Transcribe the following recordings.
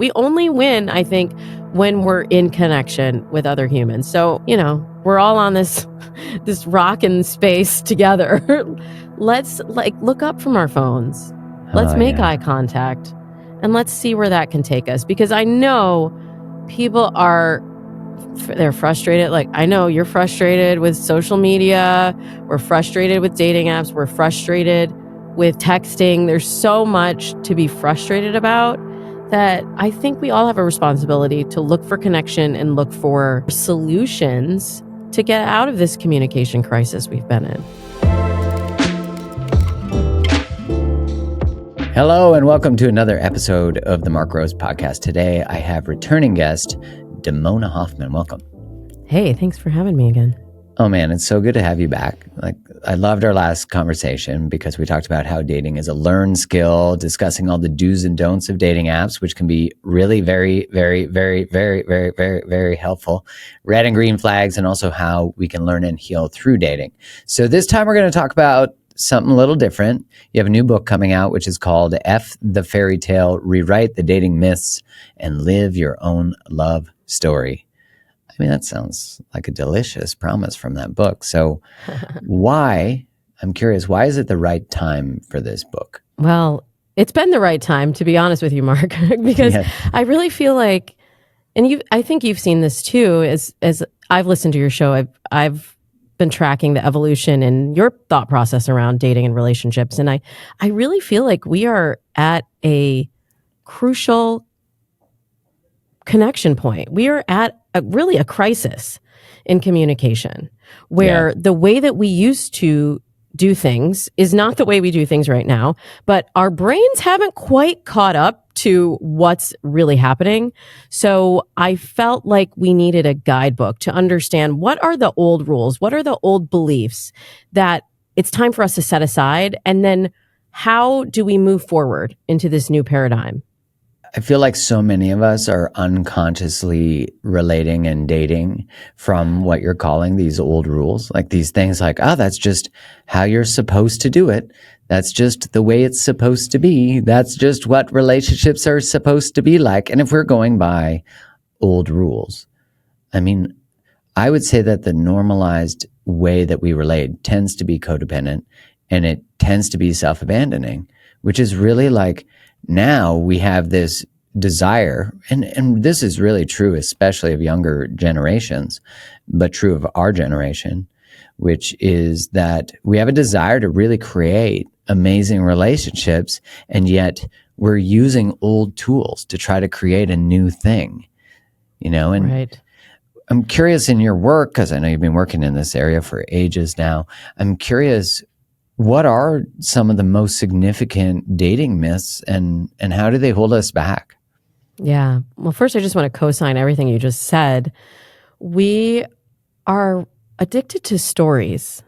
We only win, I think, when we're in connection with other humans. So, we're all on this rock in space together. Let's look up from our phones. Let's make eye contact and let's see where that can take us. Because I know people they're frustrated. Like, I know you're frustrated with social media. We're frustrated with dating apps. We're frustrated with texting. There's so much to be frustrated about that I think we all have a responsibility to look for connection and look for solutions to get out of this communication crisis we've been in. Hello, and welcome to another episode of the Mark Rose Podcast. Today, I have returning guest, Damona Hoffman. Welcome. Hey, thanks for having me again. Oh man, it's so good to have you back. I loved our last conversation because we talked about how dating is a learned skill, discussing all the do's and don'ts of dating apps, which can be really very, very, very, very, very, very, very helpful. Red and green flags, and also how we can learn and heal through dating. So this time we're going to talk about something a little different. You have a new book coming out, which is called F the Fairy Tale, Rewrite the Dating Myths, and Live Your Own Love Story. I mean, that sounds like a delicious promise from that book. So I'm curious, why is it the right time for this book? Well, it's been the right time, to be honest with you, Mark, because I really feel like, and I think you've seen this too, as I've listened to your show, I've been tracking the evolution in your thought process around dating and relationships. And I really feel like we are at a crucial connection point. We are at really a crisis in communication where the way that we used to do things is not the way we do things right now, but our brains haven't quite caught up to what's really happening. So I felt like we needed a guidebook to understand what are the old rules, what are the old beliefs that it's time for us to set aside, and then how do we move forward into this new paradigm? I feel like so many of us are unconsciously relating and dating from what you're calling these old rules, like these things like, oh, that's just how you're supposed to do it. That's just the way it's supposed to be. That's just what relationships are supposed to be like. And if we're going by old rules, I mean, I would say that the normalized way that we relate tends to be codependent, and it tends to be self-abandoning, which is really like, now we have this desire, and this is really true, especially of younger generations, but true of our generation, which is that we have a desire to really create amazing relationships, and yet we're using old tools to try to create a new thing, and right. I'm curious, in your work, because I know you've been working in this area for ages now, I'm curious, what are some of the most significant dating myths, and how do they hold us back? Yeah. Well, first, I just want to co-sign everything you just said. We are addicted to stories.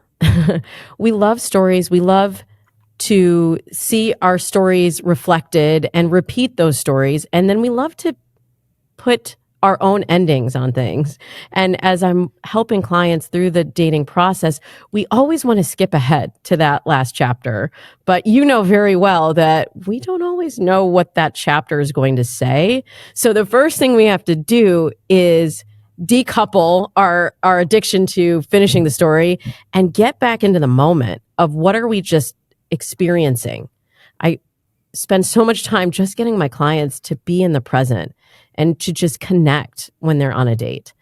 We love stories. We love to see our stories reflected and repeat those stories. And then we love to put our own endings on things. And as I'm helping clients through the dating process, we always want to skip ahead to that last chapter. But you know very well that we don't always know what that chapter is going to say. So the first thing we have to do is decouple our addiction to finishing the story and get back into the moment of what are we just experiencing. I spend so much time just getting my clients to be in the present and to just connect when they're on a date.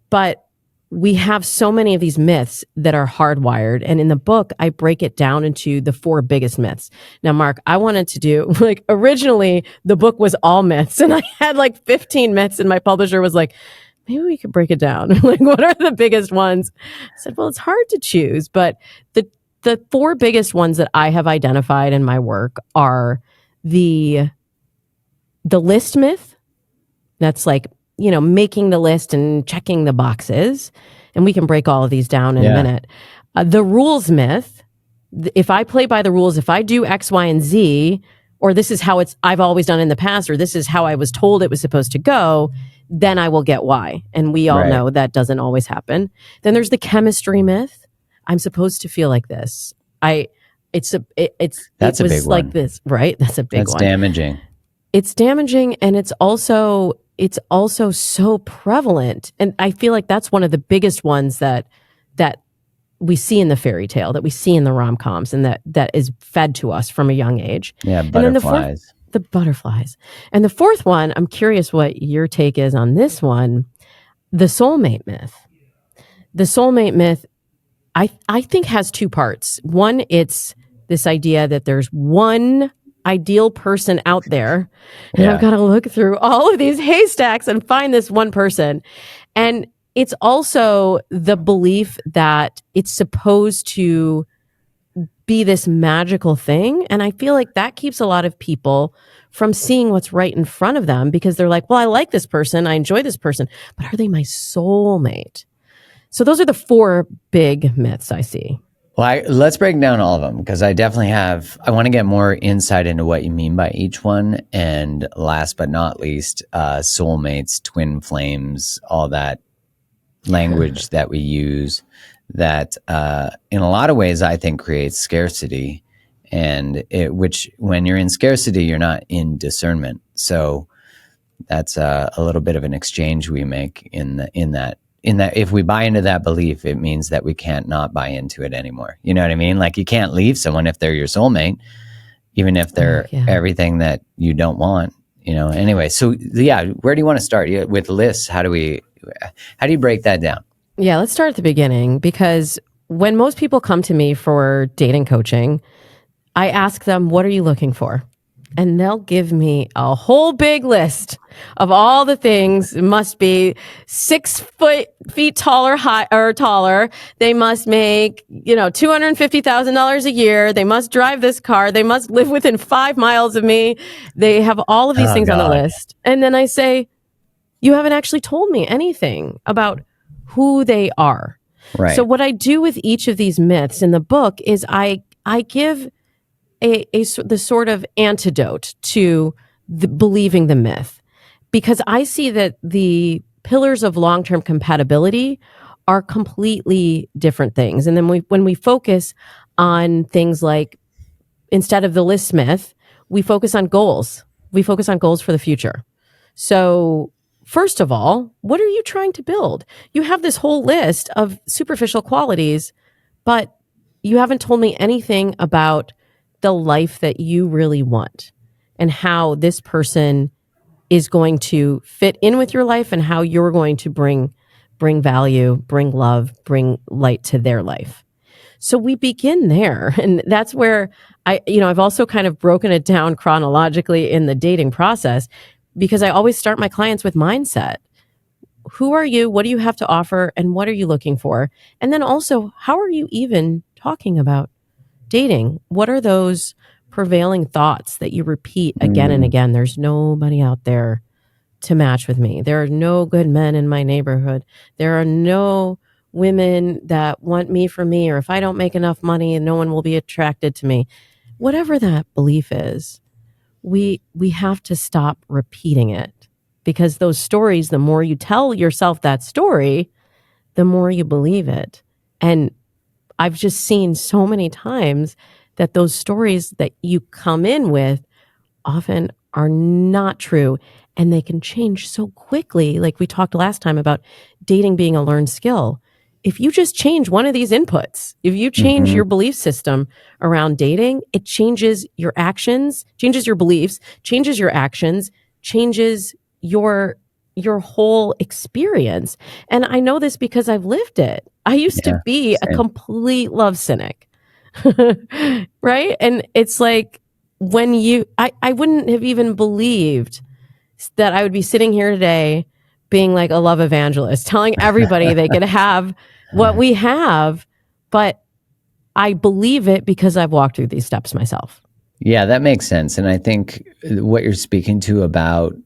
But we have so many of these myths that are hardwired. And in the book, I break it down into the 4 biggest myths. Now, Mark, I wanted to do, originally the book was all myths, and I had 15 myths, and my publisher was like, maybe we could break it down. What are the biggest ones? I said, well, it's hard to choose, but the 4 biggest ones that I have identified in my work are the list myth. That's making the list and checking the boxes. And we can break all of these down in a minute. The rules myth. If I play by the rules, if I do X, Y, and Z, or this is how I've always done in the past, or this is how I was told it was supposed to go, then I will get Y. And we all know that doesn't always happen. Then there's the chemistry myth. I'm supposed to feel like this. That's a big one. Like this, right? That's a big one. That's damaging. It's damaging, and it's also so prevalent. And I feel like that's one of the biggest ones that we see in the fairy tale, that we see in the rom-coms, and that is fed to us from a young age. Yeah, And then butterflies. the butterflies. And the fourth one, I'm curious what your take is on this one, the soulmate myth. The soulmate myth, I think, has two parts. One, it's this idea that there's one ideal person out there, and Yeah. I've got to look through all of these haystacks and find this one person. And it's also the belief that it's supposed to be this magical thing. And I feel like that keeps a lot of people from seeing what's right in front of them, because they're like, well, I like this person, I enjoy this person, but are they my soulmate? So those are the four big myths I see. Well, let's break down all of them, because I want to get more insight into what you mean by each one. And last but not least, soulmates, twin flames, all that language that we use that in a lot of ways I think creates scarcity, and which when you're in scarcity, you're not in discernment. So that's a little bit of an exchange we make in that if we buy into that belief, it means that we can't not buy into it anymore. You know what I mean? Like, you can't leave someone if they're your soulmate, even if they're everything that you don't want, Anyway, so yeah, where do you want to start? With lists, how do you break that down? Yeah, let's start at the beginning, because when most people come to me for dating coaching, I ask them, what are you looking for? And they'll give me a whole big list of all the things. It must be 6 feet taller, taller. They must make, $250,000 a year. They must drive this car. They must live within 5 miles of me. They have all of these things on the list. And then I say, you haven't actually told me anything about who they are. Right. So what I do with each of these myths in the book is I give the sort of antidote to believing the myth, because I see that the pillars of long-term compatibility are completely different things. And then when we focus on things like, instead of the list myth, we focus on goals. We focus on goals for the future. So first of all, what are you trying to build? You have this whole list of superficial qualities, but you haven't told me anything about the life that you really want, and how this person is going to fit in with your life, and how you're going to bring value, bring love, bring light to their life. So we begin there. And that's where I've also kind of broken it down chronologically in the dating process, because I always start my clients with mindset. Who are you? What do you have to offer? And what are you looking for? And then also, how are you even talking about dating? What are those prevailing thoughts that you repeat again and again? There's nobody out there to match with me. There are no good men in my neighborhood. There are no women that want me for me, or if I don't make enough money, no one will be attracted to me. Whatever that belief is, we have to stop repeating it, because those stories, the more you tell yourself that story, the more you believe it. And I've just seen so many times that those stories that you come in with often are not true, and they can change so quickly. Like we talked last time about dating being a learned skill. If you just change one of these inputs, if you change your belief system around dating, it changes your actions, changes your beliefs, changes your actions, changes your whole experience. And I know this because I've lived it. I used to be a complete love cynic, right? And it's like, when I wouldn't have even believed that I would be sitting here today being like a love evangelist, telling everybody they could have what we have, but I believe it because I've walked through these steps myself. Yeah, that makes sense. And I think what you're speaking to about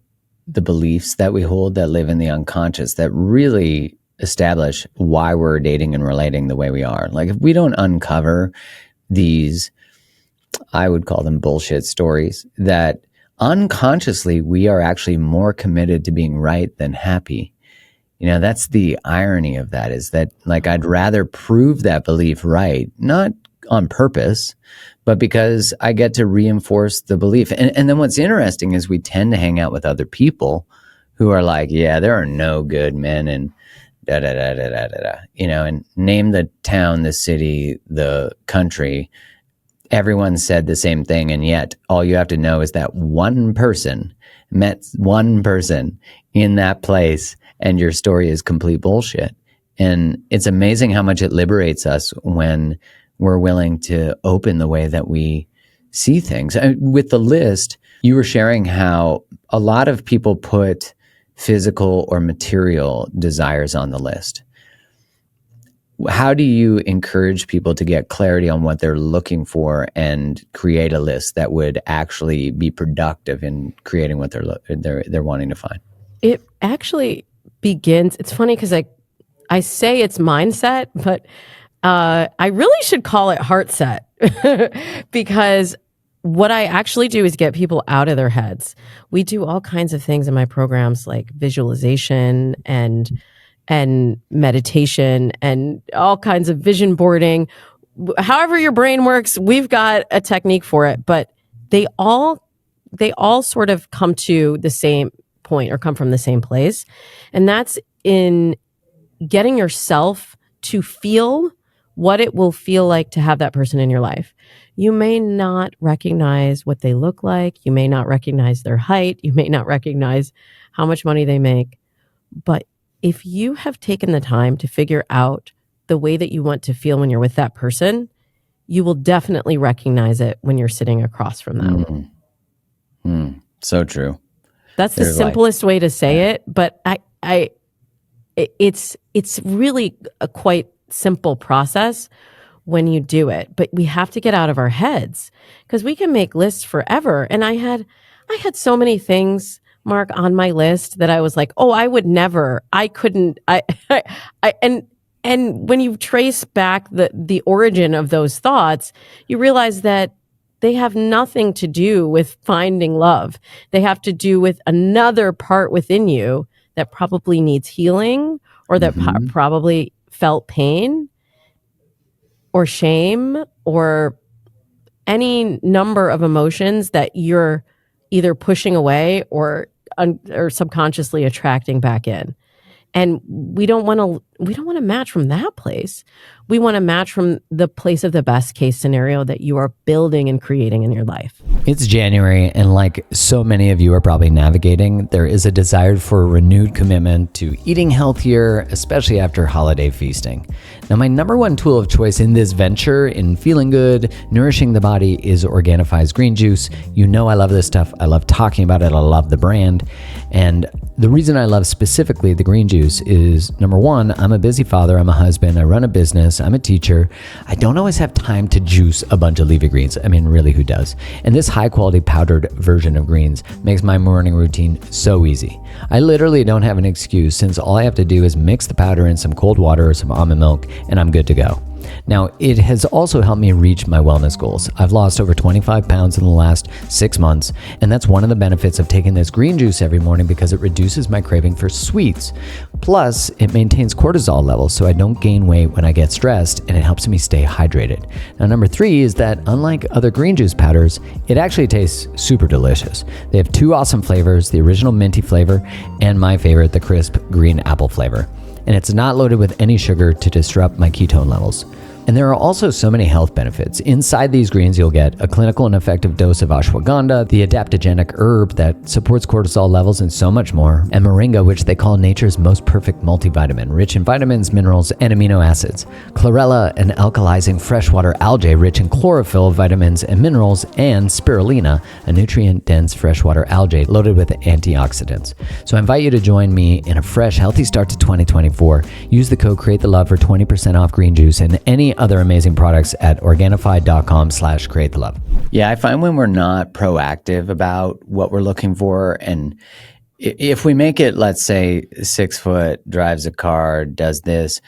the beliefs that we hold that live in the unconscious, that really establish why we're dating and relating the way we are. Like, if we don't uncover these, I would call them bullshit stories, that unconsciously we are actually more committed to being right than happy. That's the irony of that, is that, like, I'd rather prove that belief right, not on purpose, but because I get to reinforce the belief. And then what's interesting is we tend to hang out with other people who are like, yeah, there are no good men and da da da da da da, and name the town, the city, the country. Everyone said the same thing, and yet all you have to know is that one person met one person in that place, and your story is complete bullshit. And it's amazing how much it liberates us when we're willing to open the way that we see things. With the list, you were sharing how a lot of people put physical or material desires on the list. How do you encourage people to get clarity on what they're looking for and create a list that would actually be productive in creating what they're wanting to find? It actually begins, it's funny because I say it's mindset, but I really should call it heart set because what I actually do is get people out of their heads. We do all kinds of things in my programs like visualization and meditation and all kinds of vision boarding. However your brain works, we've got a technique for it, but they all sort of come to the same point or come from the same place. And that's in getting yourself to feel what it will feel like to have that person in your life. You may not recognize what they look like. You may not recognize their height. You may not recognize how much money they make. But if you have taken the time to figure out the way that you want to feel when you're with that person, you will definitely recognize it when you're sitting across from them. So true. That's the simplest way to say it, but it's really a quite simple process when you do it. But we have to get out of our heads because we can make lists forever. And I had so many things, Mark, on my list that I was like, oh, I would never, I couldn't, and when you trace back the origin of those thoughts, you realize that they have nothing to do with finding love. They have to do with another part within you that probably needs healing or that probably felt pain or shame or any number of emotions that you're either pushing away or subconsciously attracting back in. And we don't want to match from that place. We want to match from the place of the best case scenario that you are building and creating in your life. It's January, and like so many of you are probably navigating, there is a desire for a renewed commitment to eating healthier, especially after holiday feasting. Now, my number one tool of choice in this venture, in feeling good, nourishing the body, is Organifi's green juice. You know I love this stuff. I love talking about it. I love the brand. And the reason I love specifically the green juice is, number one, I'm a busy father, I'm a husband, I run a business, I'm a teacher. I don't always have time to juice a bunch of leafy greens. I mean, really, who does? And this high quality powdered version of greens makes my morning routine so easy. I literally don't have an excuse, since all I have to do is mix the powder in some cold water or some almond milk and I'm good to go. Now, it has also helped me reach my wellness goals. I've lost over 25 pounds in the last 6 months, and that's one of the benefits of taking this green juice every morning because it reduces my craving for sweets. Plus, it maintains cortisol levels so I don't gain weight when I get stressed, and it helps me stay hydrated. Now, number 3 is that unlike other green juice powders, it actually tastes super delicious. They have 2 awesome flavors, the original minty flavor and my favorite, the crisp green apple flavor. And it's not loaded with any sugar to disrupt my ketone levels. And there are also so many health benefits. Inside these greens, you'll get a clinical and effective dose of ashwagandha, the adaptogenic herb that supports cortisol levels, and so much more, and moringa, which they call nature's most perfect multivitamin, rich in vitamins, minerals, and amino acids. Chlorella, an alkalizing freshwater algae rich in chlorophyll, vitamins, and minerals, and spirulina, a nutrient-dense freshwater algae loaded with antioxidants. So I invite you to join me in a fresh, healthy start to 2024. Use the code CREATETHELOVE for 20% off green juice and any other amazing products at Organifi.com/createthelove. Yeah, I find when we're not proactive about what we're looking for, and if we make it, let's say 6 foot, drives a car, does this,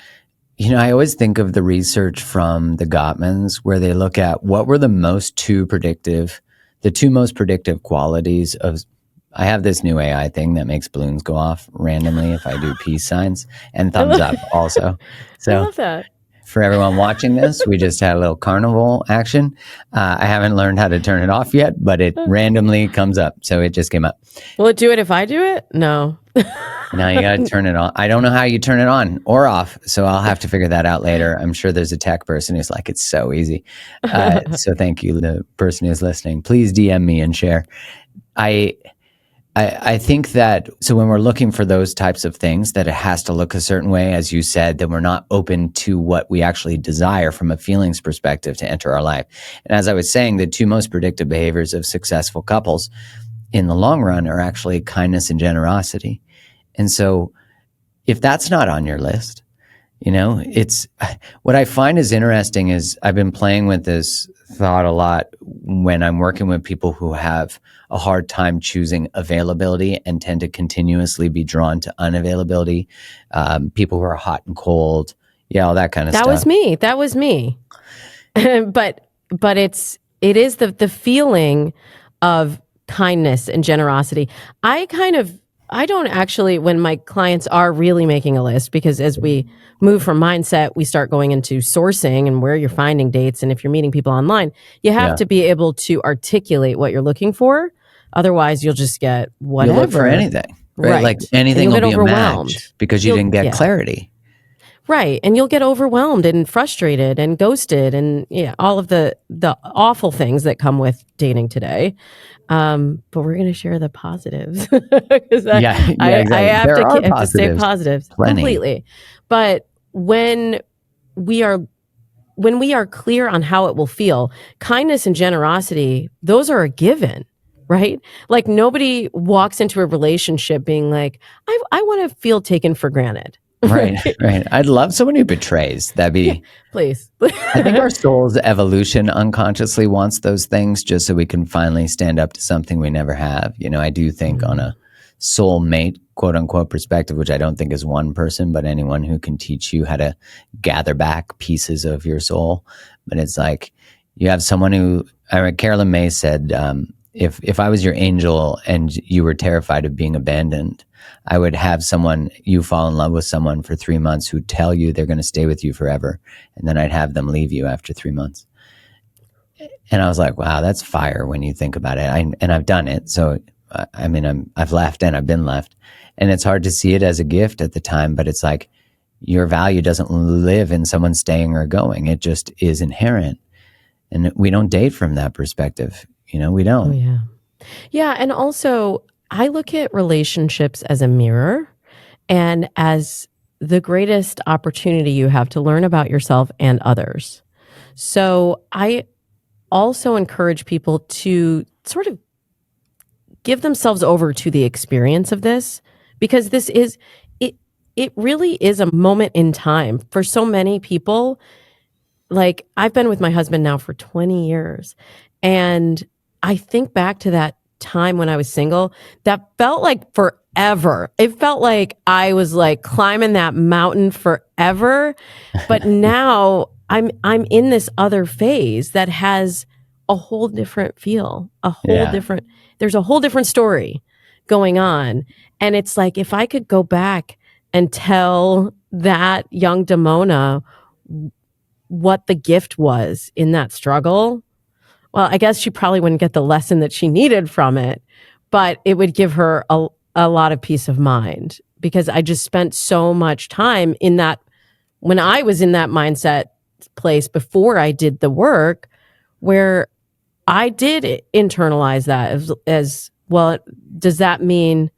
I always think of the research from the Gottmans where they look at what were the two most predictive qualities of, I have this new AI thing that makes balloons go off randomly if I do peace signs, and thumbs up also. So I love that. for everyone watching this, we just had a little carnival action. I haven't learned how to turn it off yet, but it randomly comes up. So it just came up. Will it do it if I do it? No. Now you got to turn it on. I don't know how you turn it on or off, so I'll have to figure that out later. I'm sure there's a tech person who's like, it's so easy. So thank you, the person who's listening. Please DM me and share. I think that, so when we're looking for those types of things, that it has to look a certain way, as you said, that we're not open to what we actually desire from a feelings perspective to enter our life. And as I was saying, the two most predictive behaviors of successful couples in the long run are actually kindness and generosity. And so if that's not on your list, it's what I find is interesting is I've been playing with this thought a lot when I'm working with people who have a hard time choosing availability and tend to continuously be drawn to unavailability. People who are hot and cold, all that kind of stuff. That was me. but it is the feeling of kindness and generosity. I don't actually, when my clients are really making a list, because as we move from mindset, we start going into sourcing and where you're finding dates. And if you're meeting people online, you have to be able to articulate what you're looking for. Otherwise, you'll just get whatever. You look for anything, right? Like anything will be a match because you didn't get clarity. Right. And you'll get overwhelmed and frustrated and ghosted and all of the awful things that come with dating today. But we're going to share the positives. Exactly. I have to say positives. Plenty. Completely. But when we are clear on how it will feel, kindness and generosity, those are a given, right? Like nobody walks into a relationship being like, I want to feel taken for granted. Right. I'd love someone who betrays. That'd be please. I think our soul's evolution unconsciously wants those things just so we can finally stand up to something we never have. I do think on a soulmate, quote unquote, perspective, which I don't think is one person, but anyone who can teach you how to gather back pieces of your soul. But it's like you have someone who, Carolyn May said, if I was your angel and you were terrified of being abandoned, I would have you fall in love with someone for 3 months who tell you they're going to stay with you forever. And then I'd have them leave you after 3 months. And I was like, wow, that's fire when you think about it. And I've done it. So, I've left and I've been left. And it's hard to see it as a gift at the time, but it's like your value doesn't live in someone staying or going. It just is inherent. And we don't date from that perspective. We don't. Oh, yeah. Yeah. And also, I look at relationships as a mirror and as the greatest opportunity you have to learn about yourself and others. So I also encourage people to sort of give themselves over to the experience of this, because this is, it really is a moment in time for so many people. Like I've been with my husband now for 20 years, and I think back to that time when I was single, that felt like forever. It felt like I was like climbing that mountain forever. But now I'm in this other phase that has a whole different feel, there's a whole different story going on. And it's like, if I could go back and tell that young Damona what the gift was in that struggle, well, I guess she probably wouldn't get the lesson that she needed from it, but it would give her a lot of peace of mind, because I just spent so much time in that, when I was in that mindset place before I did the work, where I did internalize that as well. Does that mean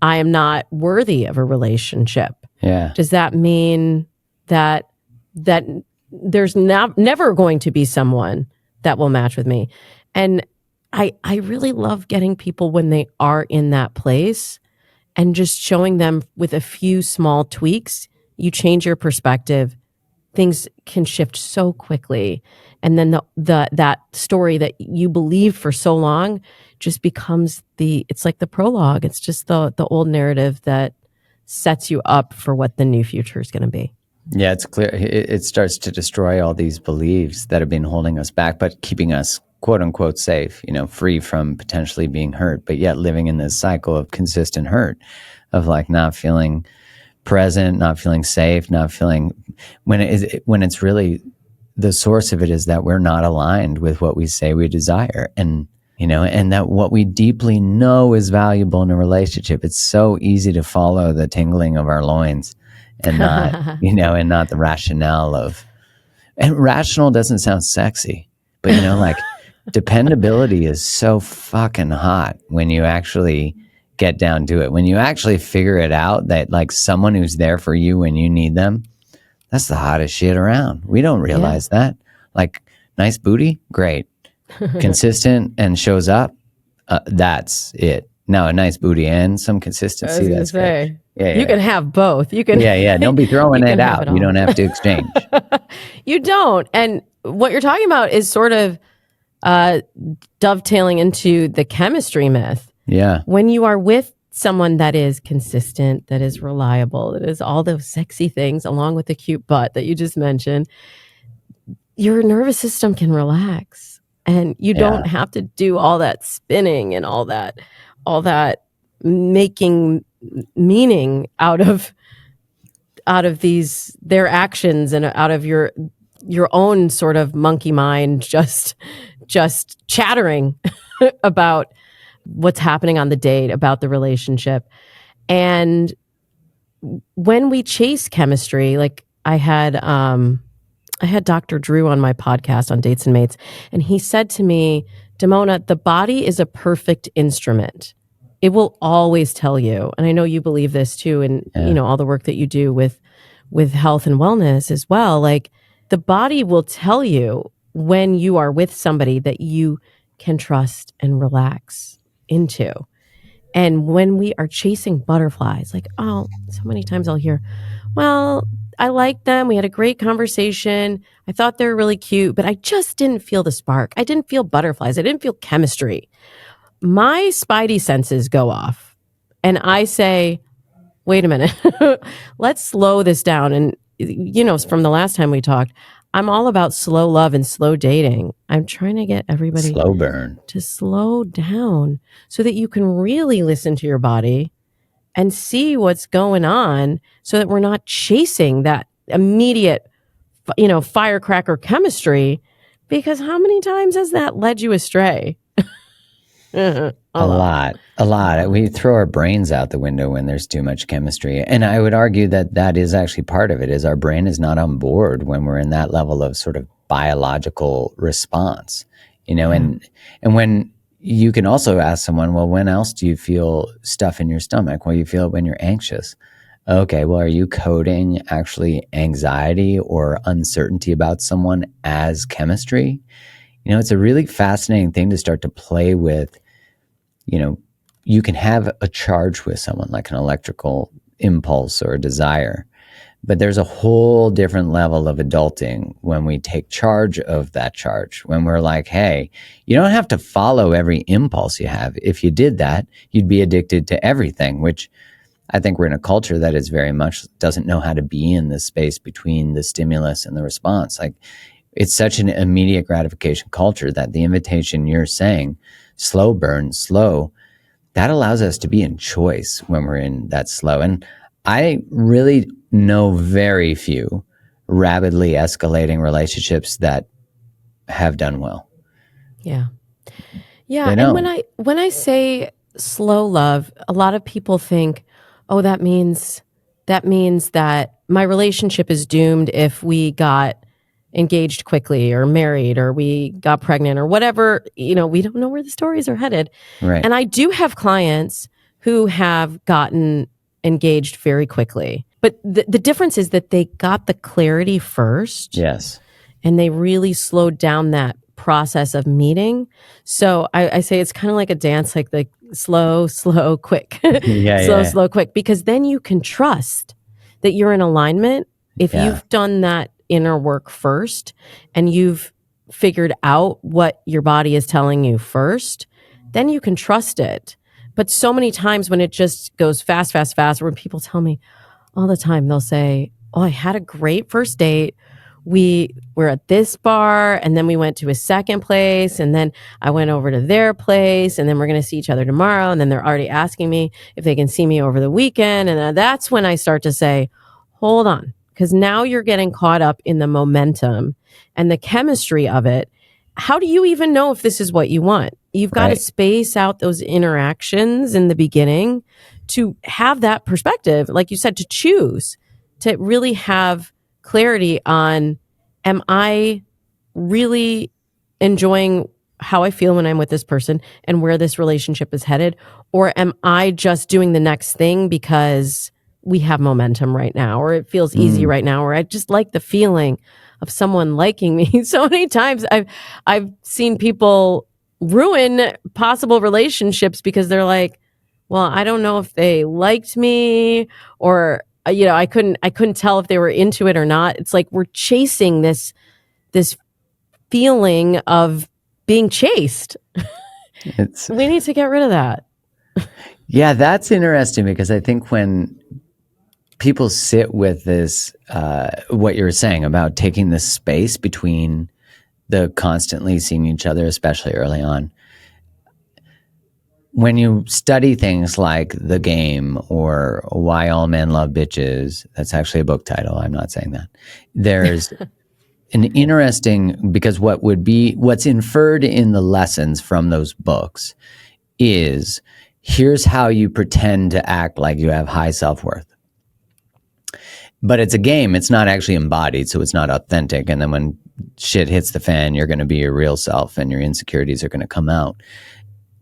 I am not worthy of a relationship? Yeah. Does that mean that there's never going to be someone that will match with me? And I really love getting people when they are in that place and just showing them with a few small tweaks, you change your perspective, things can shift so quickly. And then that story that you believed for so long just becomes it's like the prologue. It's just the old narrative that sets you up for what the new future is going to be. Yeah, it's clear. It starts to destroy all these beliefs that have been holding us back, but keeping us, quote unquote, safe, free from potentially being hurt, but yet living in this cycle of consistent hurt, of like not feeling present, not feeling safe, not feeling when it's really the source of it is that we're not aligned with what we say we desire. And and that what we deeply know is valuable in a relationship, it's so easy to follow the tingling of our loins and not, and not the rationale of, and rational doesn't sound sexy, but like dependability is so fucking hot when you actually get down to it. When you actually figure it out that like someone who's there for you when you need them, that's the hottest shit around. We don't realize that. Like, nice booty, great. Consistent and shows up, that's it. Now, a nice booty and some consistency, that's great. Yeah. You can have both. You can. Yeah. Don't be throwing it out. You don't have to exchange. You don't. And what you're talking about is sort of dovetailing into the chemistry myth. Yeah. When you are with someone that is consistent, that is reliable, that is all those sexy things along with the cute butt that you just mentioned, your nervous system can relax. And you don't have to do all that spinning and all that making meaning out of their actions and out of your own sort of monkey mind just chattering about what's happening on the date, about the relationship. And when we chase chemistry, like I had Dr. Drew on my podcast on Dates and Mates, and he said to me, Damona, the body is a perfect instrument. It will always tell you, and I know you believe this too, and all the work that you do with health and wellness as well. Like the body will tell you when you are with somebody that you can trust and relax into. And when we are chasing butterflies, like, so many times I'll hear, well, I liked them. We had a great conversation. I thought they were really cute, but I just didn't feel the spark. I didn't feel butterflies. I didn't feel chemistry. My spidey senses go off and I say, wait a minute, let's slow this down. And, from the last time we talked, I'm all about slow love and slow dating. I'm trying to get everybody slow burn to slow down so that you can really listen to your body and see what's going on so that we're not chasing that immediate, firecracker chemistry, because how many times has that led you astray? A lot. We throw our brains out the window when there's too much chemistry. And I would argue that is actually part of it, is our brain is not on board when we're in that level of sort of biological response, and when you can also ask someone, well, when else do you feel stuff in your stomach? Well, you feel it when you're anxious. Okay, well, are you coding actually anxiety or uncertainty about someone as chemistry? It's a really fascinating thing to start to play with. You can have a charge with someone, like an electrical impulse or a desire, but there's a whole different level of adulting when we take charge of that charge, when we're like, hey, you don't have to follow every impulse you have. If you did that, you'd be addicted to everything, which I think we're in a culture that is very much doesn't know how to be in the space between the stimulus and the response. Like, it's such an immediate gratification culture that the invitation you're saying, slow burn, slow, that allows us to be in choice when we're in that slow. And I really know very few rapidly escalating relationships that have done well. Yeah. And when I say slow love, a lot of people think, oh, that means that my relationship is doomed if we got engaged quickly or married or we got pregnant or whatever. We don't know where the stories are headed. Right. And I do have clients who have gotten engaged very quickly. But the difference is that they got the clarity first. Yes. And they really slowed down that process of meeting. So I say it's kind of like a dance, like the slow, quick. Slow, quick. Because then you can trust that you're in alignment. If you've done that inner work first and you've figured out what your body is telling you first, then you can trust it. But so many times when it just goes fast, when people tell me all the time, they'll say, oh, I had a great first date. we were at this bar, and then we went to a second place, and then I went over to their place, and then we're going to see each other tomorrow. And then they're already asking me if they can see me over the weekend. And then that's when I start to say, hold on, because now you're getting caught up in the momentum and the chemistry of it. How do you even know if this is what you want? You've got to space out those interactions in the beginning to have that perspective, like you said, to choose, to really have clarity on, am I really enjoying how I feel when I'm with this person and where this relationship is headed? Or am I just doing the next thing because we have momentum right now, or it feels easy right now, or I just like the feeling of someone liking me. So many times I've seen people ruin possible relationships because they're like, well, I don't know if they liked me, or I couldn't tell if they were into it or not. It's like we're chasing this feeling of being chased. We need to get rid of that. Yeah, that's interesting, because I think when people sit with this, what you were saying about taking this space between the constantly seeing each other, especially early on, when you study things like The Game or Why All Men Love Bitches, that's actually a book title, I'm not saying that, there's an interesting, because what's inferred in the lessons from those books is, here's how you pretend to act like you have high self-worth. But it's a game. It's not actually embodied, so it's not authentic. And then when shit hits the fan, you're going to be your real self and your insecurities are going to come out.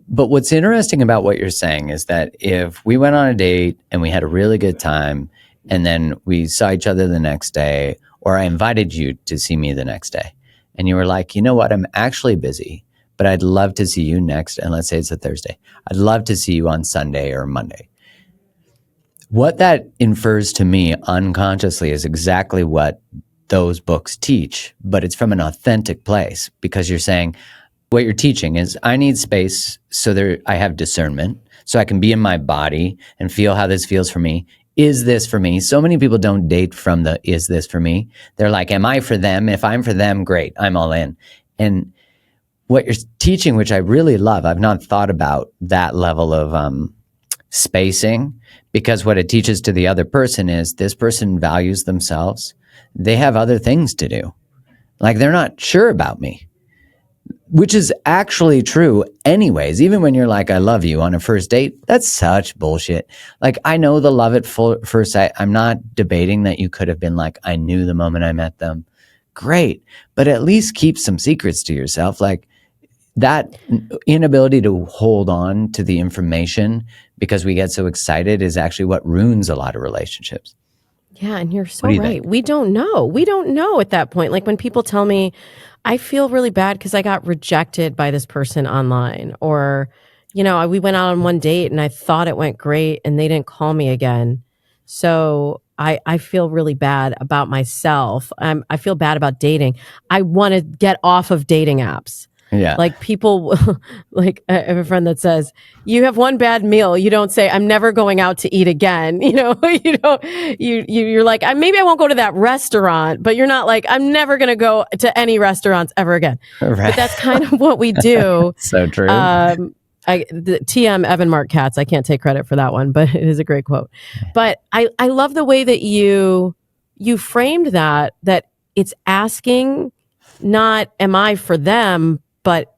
But what's interesting about what you're saying is that if we went on a date and we had a really good time, and then we saw each other the next day, or I invited you to see me the next day, and you were like, you know what, I'm actually busy, but I'd love to see you next. And let's say it's a Thursday. I'd love to see you on Sunday or Monday. What that infers to me unconsciously is exactly what those books teach, but it's from an authentic place, because you're saying, what you're teaching is, I need space so I have discernment, so I can be in my body and feel how this feels for me. Is this for me? So many people don't date from the, is this for me? They're like, am I for them? If I'm for them, great, I'm all in. And what you're teaching, which I really love, I've not thought about that level of spacing, because what it teaches to the other person is, this person values themselves. They have other things to do. Like, they're not sure about me, which is actually true anyways. Even when you're like, I love you on a first date, that's such bullshit. Like, I know the love at first sight. I'm not debating that you could have been like, I knew the moment I met them. Great. But at least keep some secrets to yourself. Like, that inability to hold on to the information because we get so excited is actually what ruins a lot of relationships. Yeah, and you're so right. We don't know. We don't know at that point. Like, when people tell me, I feel really bad because I got rejected by this person online, or, we went out on one date and I thought it went great and they didn't call me again. So I feel really bad about myself. I feel bad about dating. I want to get off of dating apps. Yeah. Like, people, like, I have a friend that says, you have one bad meal. You don't say, I'm never going out to eat again. You're like, maybe I won't go to that restaurant, but you're not like, I'm never going to go to any restaurants ever again. Right. But that's kind of what we do. So true. The TM Evan Mark Katz, I can't take credit for that one, but it is a great quote. But I love the way that you framed that it's asking, not am I for them, but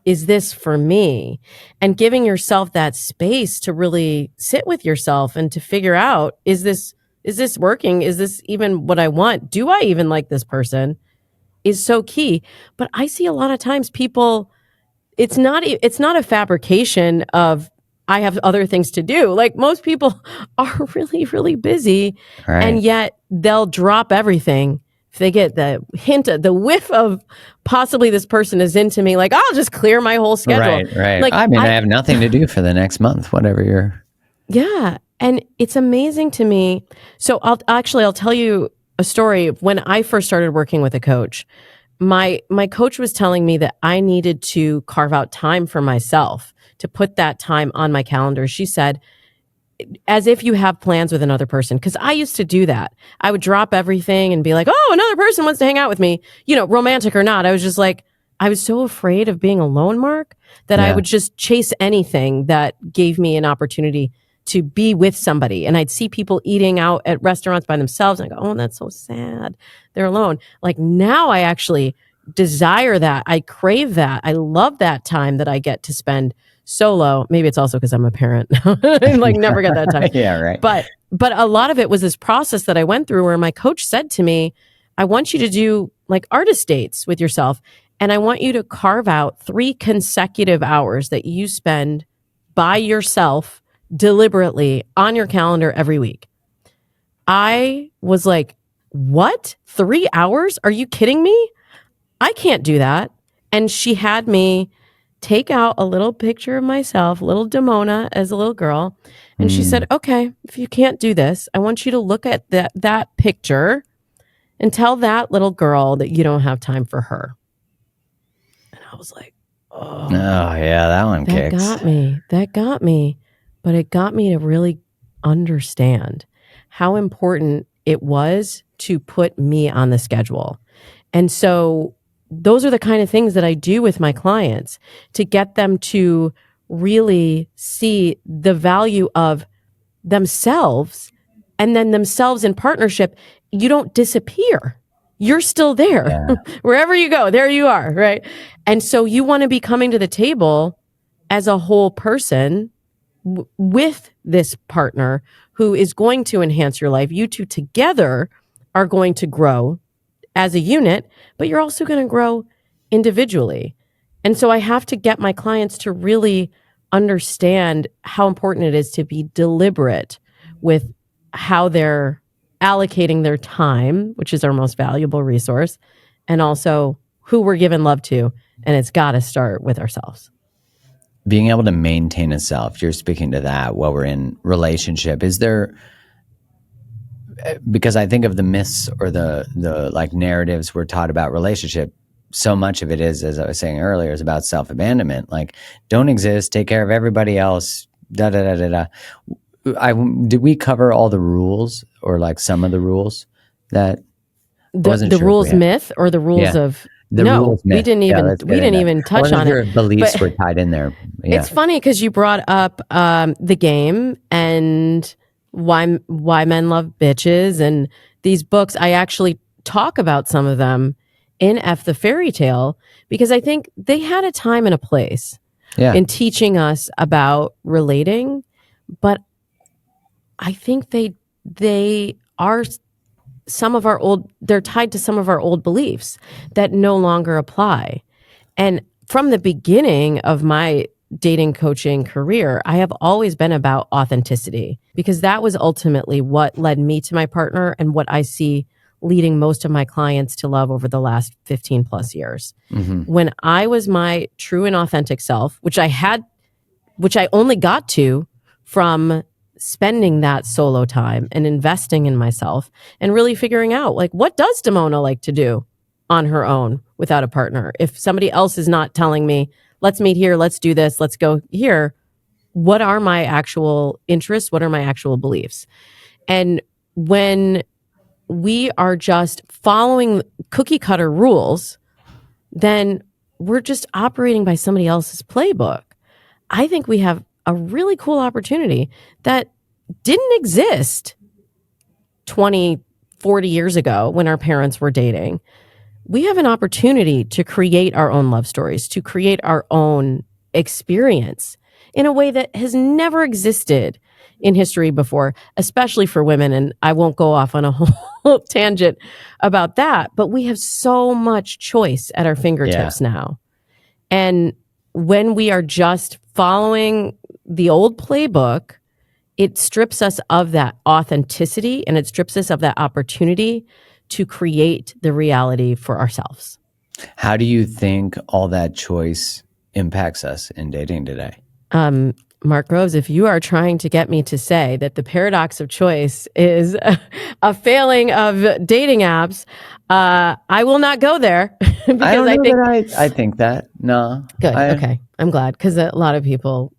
is this for me? And giving yourself that space to really sit with yourself and to figure out, is this working? Is this even what I want? Do I even like this person? Is so key. But I see a lot of times people, it's not a fabrication of, I have other things to do. Like, most people are really, really busy, right. And yet they'll drop everything if they get the hint, the whiff of possibly this person is into me. Like, I'll just clear my whole schedule. Right. Like, I have nothing to do for the next month, whatever you're. Yeah. And it's amazing to me. So I'll tell you a story. When I first started working with a coach, my coach was telling me that I needed to carve out time for myself, to put that time on my calendar. She said, as if you have plans with another person. Because I used to do that. I would drop everything and be like, oh, another person wants to hang out with me, romantic or not. I was just like, I was so afraid of being alone, Mark, that I Yeah. would just chase anything that gave me an opportunity to be with somebody. And I'd see people eating out at restaurants by themselves. And I go, oh, that's so sad. They're alone. Like now I actually desire that. I crave that. I love that time that I get to spend solo. Maybe it's also because I'm a parent. I like never get that time. Yeah, right. But a lot of it was this process that I went through where my coach said to me, I want you to do like artist dates with yourself. And I want you to carve out 3 consecutive hours that you spend by yourself deliberately on your calendar every week. I was like, what? 3 hours? Are you kidding me? I can't do that. And she had me take out a little picture of myself, little Damona as a little girl. And she said, okay, if you can't do this, I want you to look at that picture and tell that little girl that you don't have time for her. And I was like, oh yeah, that one that kicks. That got me. But it got me to really understand how important it was to put me on the schedule. And so those are the kind of things that I do with my clients to get them to really see the value of themselves and then themselves in partnership. You don't disappear. You're still there. Yeah. Wherever you go, there you are, right? And so you want to be coming to the table as a whole person with this partner who is going to enhance your life. You two together are going to grow as a unit, but you're also going to grow individually. And so I have to get my clients to really understand how important it is to be deliberate with how they're allocating their time, which is our most valuable resource, and also who we're giving love to. And it's got to start with ourselves. Being able to maintain a self, you're speaking to that while we're in relationship. Is there, because I think of the myths or the like narratives we're taught about relationship, so much of it is, as I was saying earlier, is about self-abandonment. Like, don't exist, take care of everybody else, da da da da da. Did we cover all the rules or like some of the rules that the rules myth or the rules of rules myth. We didn't even touch on it. Beliefs were tied in there. Yeah. It's funny because you brought up the game and why men love bitches and these books. I actually talk about some of them in F the Fairy Tale because I think they had a time and a place in teaching us about relating, but I think they are they're tied to some of our old beliefs that no longer apply. And from the beginning of my dating coaching career, I have always been about authenticity because that was ultimately what led me to my partner and what I see leading most of my clients to love over the last 15 plus years. Mm-hmm. When I was my true and authentic self, which I only got to from spending that solo time and investing in myself and really figuring out like, what does Damona like to do on her own without a partner? If somebody else is not telling me, let's meet here, let's do this, let's go here, what are my actual interests? What are my actual beliefs? And when we are just following cookie cutter rules, then we're just operating by somebody else's playbook. I think we have a really cool opportunity that didn't exist 20, 40 years ago when our parents were dating. We have an opportunity to create our own love stories, to create our own experience in a way that has never existed in history before, especially for women. And I won't go off on a whole tangent about that, but we have so much choice at our fingertips now. And when we are just following the old playbook, it strips us of that authenticity and it strips us of that opportunity to create the reality for ourselves. How do you think all that choice impacts us in dating today? Mark Groves, if you are trying to get me to say that the paradox of choice is a failing of dating apps, I will not go there. Because I think that. No. Good. Okay. I'm glad because a lot of people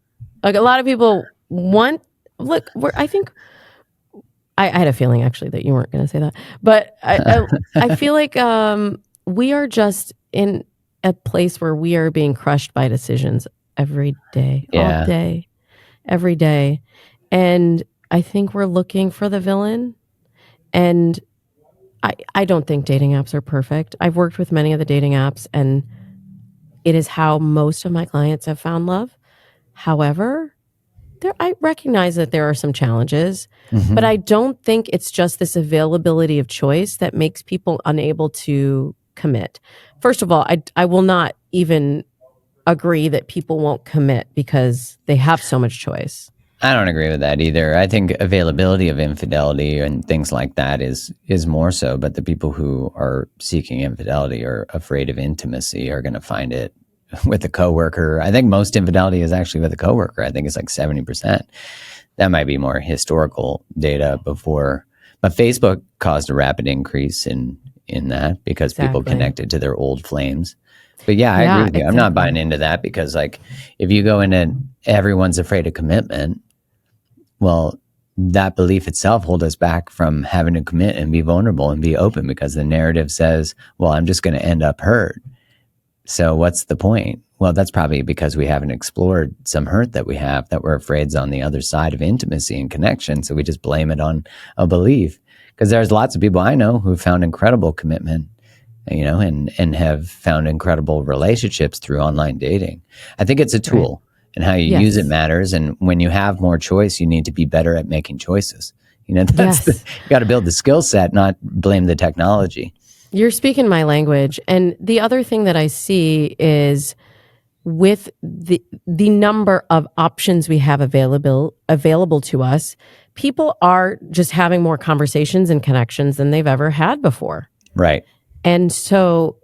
want look, I think I had a feeling actually that you weren't going to say that, but I feel like we are just in a place where we are being crushed by decisions every day, all Yeah. day, every day, and I think we're looking for the villain. And I don't think dating apps are perfect. I've worked with many of the dating apps, and it is how most of my clients have found love. However, I recognize that there are some challenges, but I don't think it's just this availability of choice that makes people unable to commit. First of all, I will not even agree that people won't commit because they have so much choice. I don't agree with that either. I think availability of infidelity and things like that is more so, but the people who are seeking infidelity or afraid of intimacy are going to find it with a coworker. I think most infidelity is actually with a coworker. I think it's like 70%. That might be more historical data before, but Facebook caused a rapid increase in that because people connected to their old flames. But yeah, I agree with you. I'm not buying into that because like if you go into everyone's afraid of commitment, well, that belief itself holds us back from having to commit and be vulnerable and be open because the narrative says, well, I'm just going to end up hurt. So what's the point? Well, that's probably because we haven't explored some hurt that we have that we're afraid is on the other side of intimacy and connection. So we just blame it on a belief because there's lots of people I know who found incredible commitment, and have found incredible relationships through online dating. I think it's a tool. Right. And how you use it matters. And when you have more choice, you need to be better at making choices. You got to build the skill set, not blame the technology. You're speaking my language. And the other thing that I see is with the number of options we have available to us, people are just having more conversations and connections than they've ever had before. Right. And so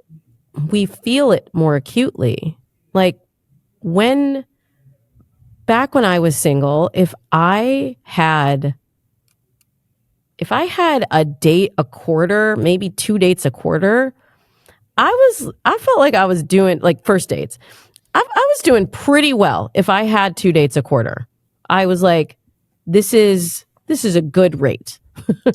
we feel it more acutely. Like back when I was single, if I had a date a quarter, maybe 2 dates a quarter, I felt like I was doing like first dates. I was doing pretty well if I had 2 dates a quarter. I was like, this is a good rate.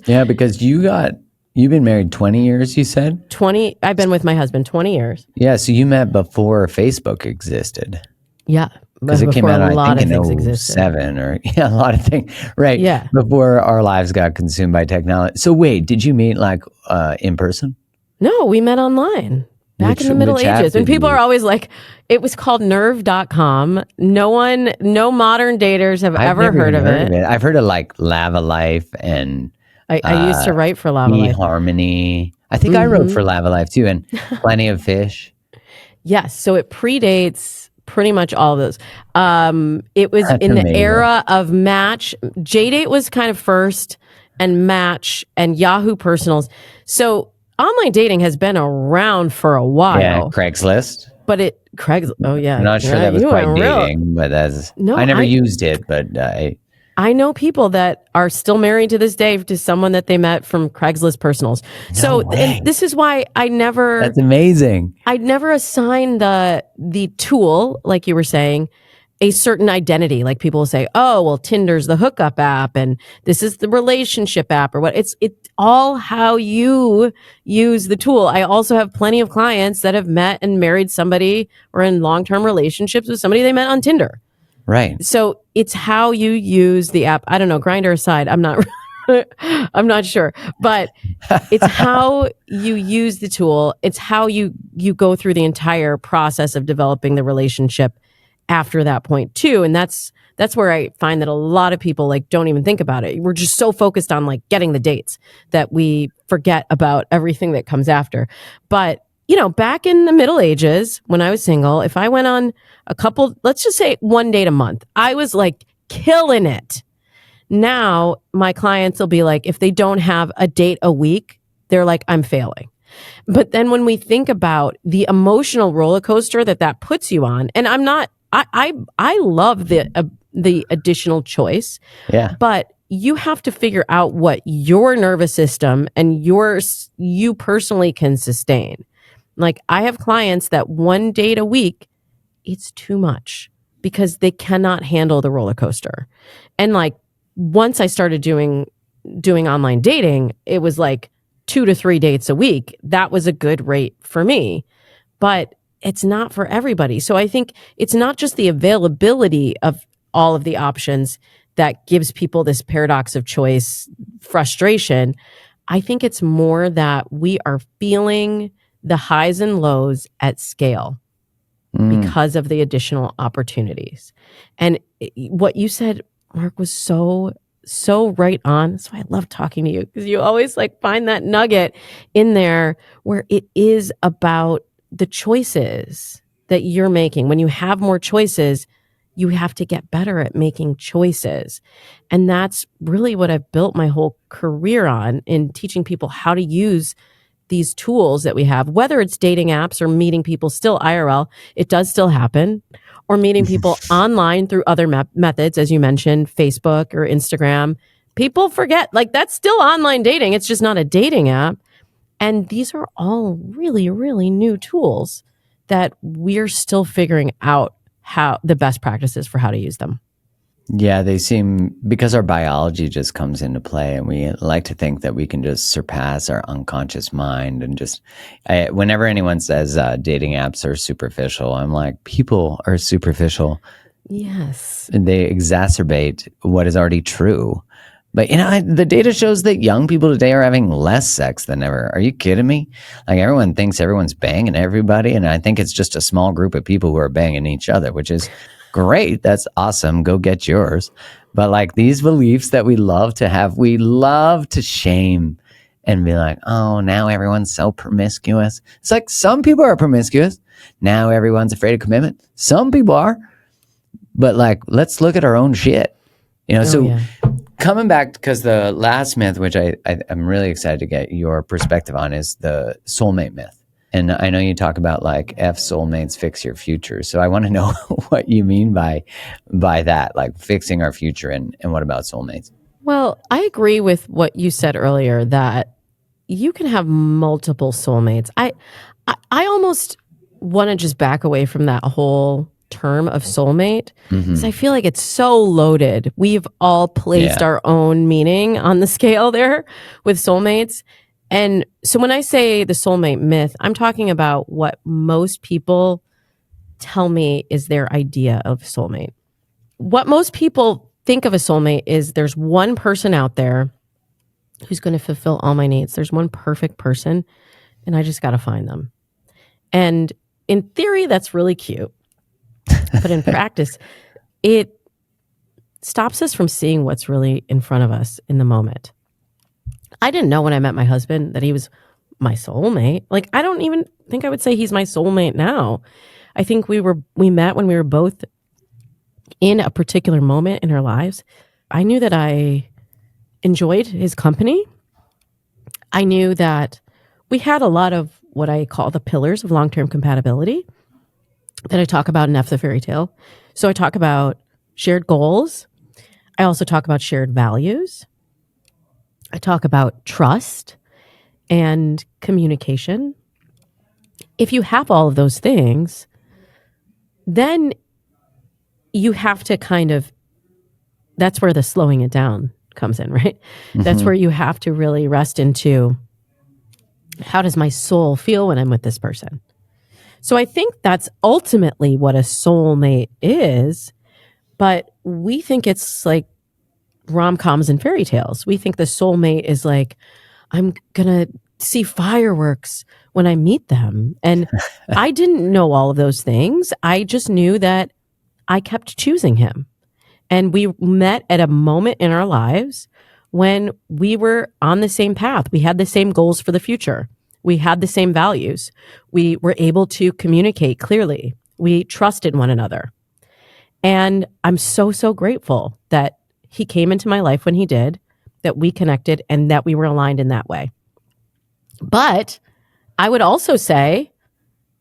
Yeah, because you've been married 20 years, you said? 20. I've been with my husband 20 years. Yeah, so you met before Facebook existed. Yeah. Because it came out, I think, in 07 or a lot of things. Right. Yeah. Before our lives got consumed by technology. So wait, did you meet like in person? No, we met online back in the Middle Ages. And people are always like, it was called nerve.com. No modern daters have ever heard of it. I've heard of like Lava Life and I used to write for Lava Life. eHarmony. I think I wrote for Lava Life too, and Plenty of Fish. Yes. So it predates pretty much all of those. It was That's in amazing. The era of Match. JDate was kind of first, and Match and Yahoo Personals. So online dating has been around for a while. Yeah, Craigslist. But oh yeah. I'm not sure that was quite dating, but I never used it, but I know people that are still married to this day to someone that they met from Craigslist Personals. And this is why That's amazing. I'd never assign the tool, like you were saying, a certain identity. Like people will say, oh, well, Tinder's the hookup app and this is the relationship app or what. It's all how you use the tool. I also have plenty of clients that have met and married somebody or in long-term relationships with somebody they met on Tinder. Right. So it's how you use the app. I don't know, Grindr aside, I'm not sure, but it's how you use the tool. It's how you go through the entire process of developing the relationship after that point too. And that's where I find that a lot of people like don't even think about it. We're just so focused on like getting the dates that we forget about everything that comes after. But back in the Middle Ages, when I was single, if I went on a couple, let's just say 1 date a month, I was like killing it. Now, my clients will be like, if they don't have a date a week, they're like, I'm failing. But then when we think about the emotional roller coaster that puts you on, and I love the additional choice. Yeah. But you have to figure out what your nervous system and you personally can sustain. Like I have clients that 1 date a week, it's too much because they cannot handle the roller coaster. And like once I started doing online dating, it was like 2 to 3 dates a week. That was a good rate for me. But it's not for everybody. So I think it's not just the availability of all of the options that gives people this paradox of choice frustration. I think it's more that we are feeling the highs and lows at scale because of the additional opportunities. And what you said, Mark, was so right on. That's why I love talking to you, because you always like find that nugget in there where it is about the choices that you're making. When you have more choices, you have to get better at making choices. And that's really what I've built my whole career on, in teaching people how to use these tools that we have, whether it's dating apps or meeting people still IRL, it does still happen, or meeting people online through other methods, as you mentioned, Facebook or Instagram. People forget, like, that's still online dating. It's just not a dating app. And these are all really, really new tools that we're still figuring out how the best practices for how to use them. Yeah, they seem, because our biology just comes into play, and we like to think that we can just surpass our unconscious mind. And just, whenever anyone says dating apps are superficial, I'm like, people are superficial. Yes. And they exacerbate what is already true. But, the data shows that young people today are having less sex than ever. Are you kidding me? Like, everyone thinks everyone's banging everybody. And I think it's just a small group of people who are banging each other, which is great. That's awesome. Go get yours. But like, these beliefs that we love to have, we love to shame and be like, oh, now everyone's so promiscuous. It's like, some people are promiscuous. Now everyone's afraid of commitment. Some people are. But like, let's look at our own shit. Coming back, because the last myth, which I'm really excited to get your perspective on, is the soulmate myth. And I know you talk about like F soulmates fix your future. So I want to know what you mean by that, like fixing our future, and what about soulmates? Well, I agree with what you said earlier, that you can have multiple soulmates. I almost want to just back away from that whole term of soulmate, because I feel like it's so loaded. We've all placed our own meaning on the scale there with soulmates. And so when I say the soulmate myth, I'm talking about what most people tell me is their idea of soulmate. What most people think of a soulmate is there's one person out there who's going to fulfill all my needs. There's one perfect person, and I just got to find them. And in theory, that's really cute. But in practice, it stops us from seeing what's really in front of us in the moment. I didn't know when I met my husband that he was my soulmate. Like, I don't even think I would say he's my soulmate now. I think we met when we were both in a particular moment in our lives. I knew that I enjoyed his company. I knew that we had a lot of what I call the pillars of long-term compatibility that I talk about in F the Fairy Tale. So I talk about shared goals. I also talk about shared values. I talk about trust and communication. If you have all of those things, then you have to that's where the slowing it down comes in, right? That's where you have to really rest into, how does my soul feel when I'm with this person? So I think that's ultimately what a soulmate is, but we think it's like rom-coms and fairy tales. We think the soulmate is like, I'm going to see fireworks when I meet them. And I didn't know all of those things. I just knew that I kept choosing him. And we met at a moment in our lives when we were on the same path. We had the same goals for the future. We had the same values. We were able to communicate clearly. We trusted one another. And I'm so, so grateful that he came into my life when he did, that we connected, and that we were aligned in that way. But I would also say,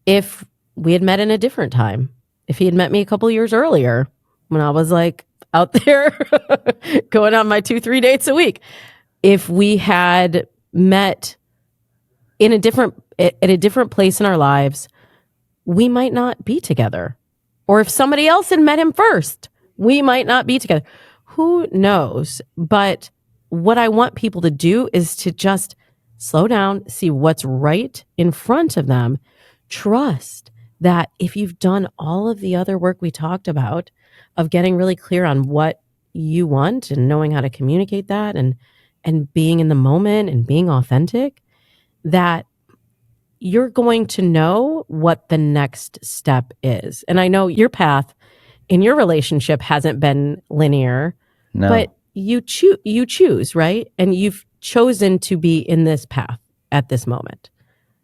if we had met in a different time, if he had met me a couple years earlier, when I was like out there going on my 2-3 dates a week, if we had met at a different place in our lives, we might not be together. Or if somebody else had met him first, we might not be together. who knows? But what I want people to do is to just slow down, see what's right in front of them, trust that if you've done all of the other work we talked about of getting really clear on what you want and knowing how to communicate that and being in the moment and being authentic, that you're going to know what the next step is. And I know your path in your relationship hasn't been linear, No. but you choose, right? And you've chosen to be in this path at this moment.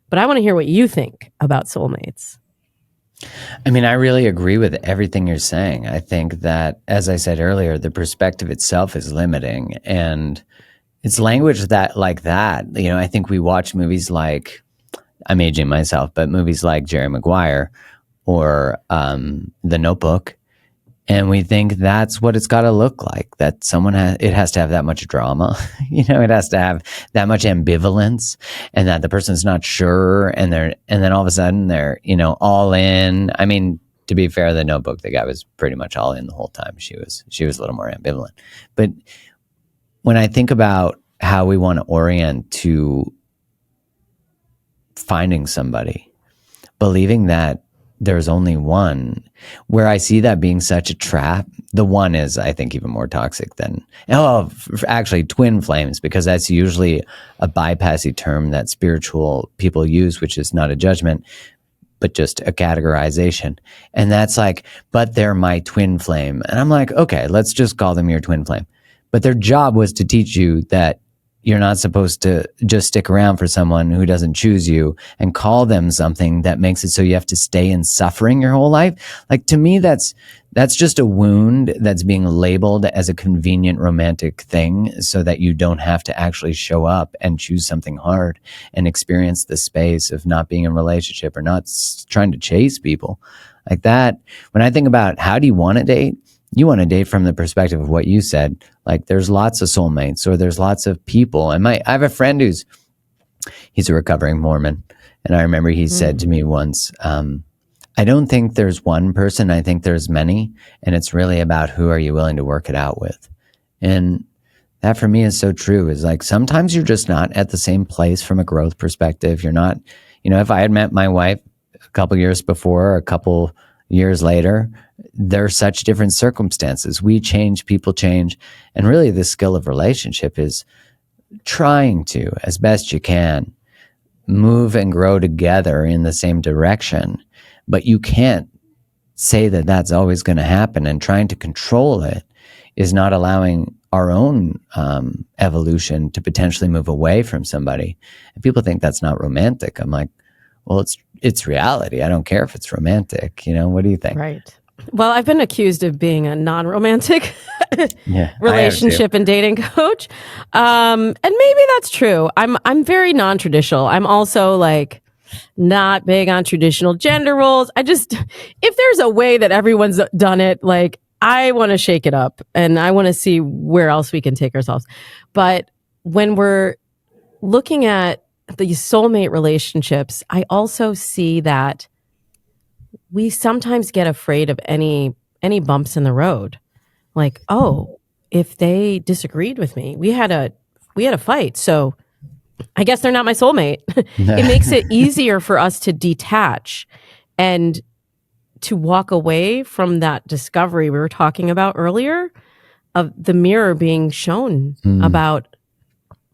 But I want to hear what you think about soulmates. I mean, I really agree with everything you're saying. I think that, as I said earlier, the perspective itself is limiting, and it's language that, like that, you know, I think we watch movies like, I'm aging myself, but movies like Jerry Maguire or The Notebook, and we think that's what it's got to look like, that it has to have that much drama, you know, it has to have that much ambivalence, and that the person's not sure, and then all of a sudden they're, you know, all in. I mean, to be fair, The Notebook, the guy was pretty much all in the whole time. She was a little more ambivalent. But when I think about how we want to orient to finding somebody, believing that there's only one, where I see that being such a trap. The one is, I think, even more toxic than, actually twin flames, because that's usually a bypassy term that spiritual people use, which is not a judgment, but just a categorization. And that's like, but they're my twin flame. And I'm like, okay, let's just call them your twin flame. But their job was to teach you that you're not supposed to just stick around for someone who doesn't choose you and call them something that makes it so you have to stay in suffering your whole life. Like, to me, that's just a wound that's being labeled as a convenient romantic thing so that you don't have to actually show up and choose something hard and experience the space of not being in a relationship or not trying to chase people like that. When I think about how do you want to date, you want to date from the perspective of what you said. Like, there's lots of soulmates, or there's lots of people. And I have a friend he's a recovering Mormon. And I remember he said to me once, I don't think there's one person. I think there's many. And it's really about who are you willing to work it out with. And that for me is so true. Is like, sometimes you're just not at the same place from a growth perspective. You're not, you know, if I had met my wife a couple years before, a couple years later, there are such different circumstances. We change, people change. And really the skill of relationship is trying to, as best you can, move and grow together in the same direction. But you can't say that that's always going to happen, and trying to control it is not allowing our own evolution to potentially move away from somebody. And people think that's not romantic. I'm like, well, it's reality. I don't care if it's romantic. You know, what do you think? Right. Well, I've been accused of being a non-romantic Yeah, relationship and dating coach. And maybe that's true. I'm very non-traditional. I'm also like not big on traditional gender roles. If there's a way that everyone's done it, like, I want to shake it up and I want to see where else we can take ourselves. But when we're looking at these soulmate relationships, I also see that we sometimes get afraid of any bumps in the road. Like, oh, if they disagreed with me, we had a fight, so I guess they're not my soulmate. It makes it easier for us to detach and to walk away from that discovery we were talking about earlier, of the mirror being shown about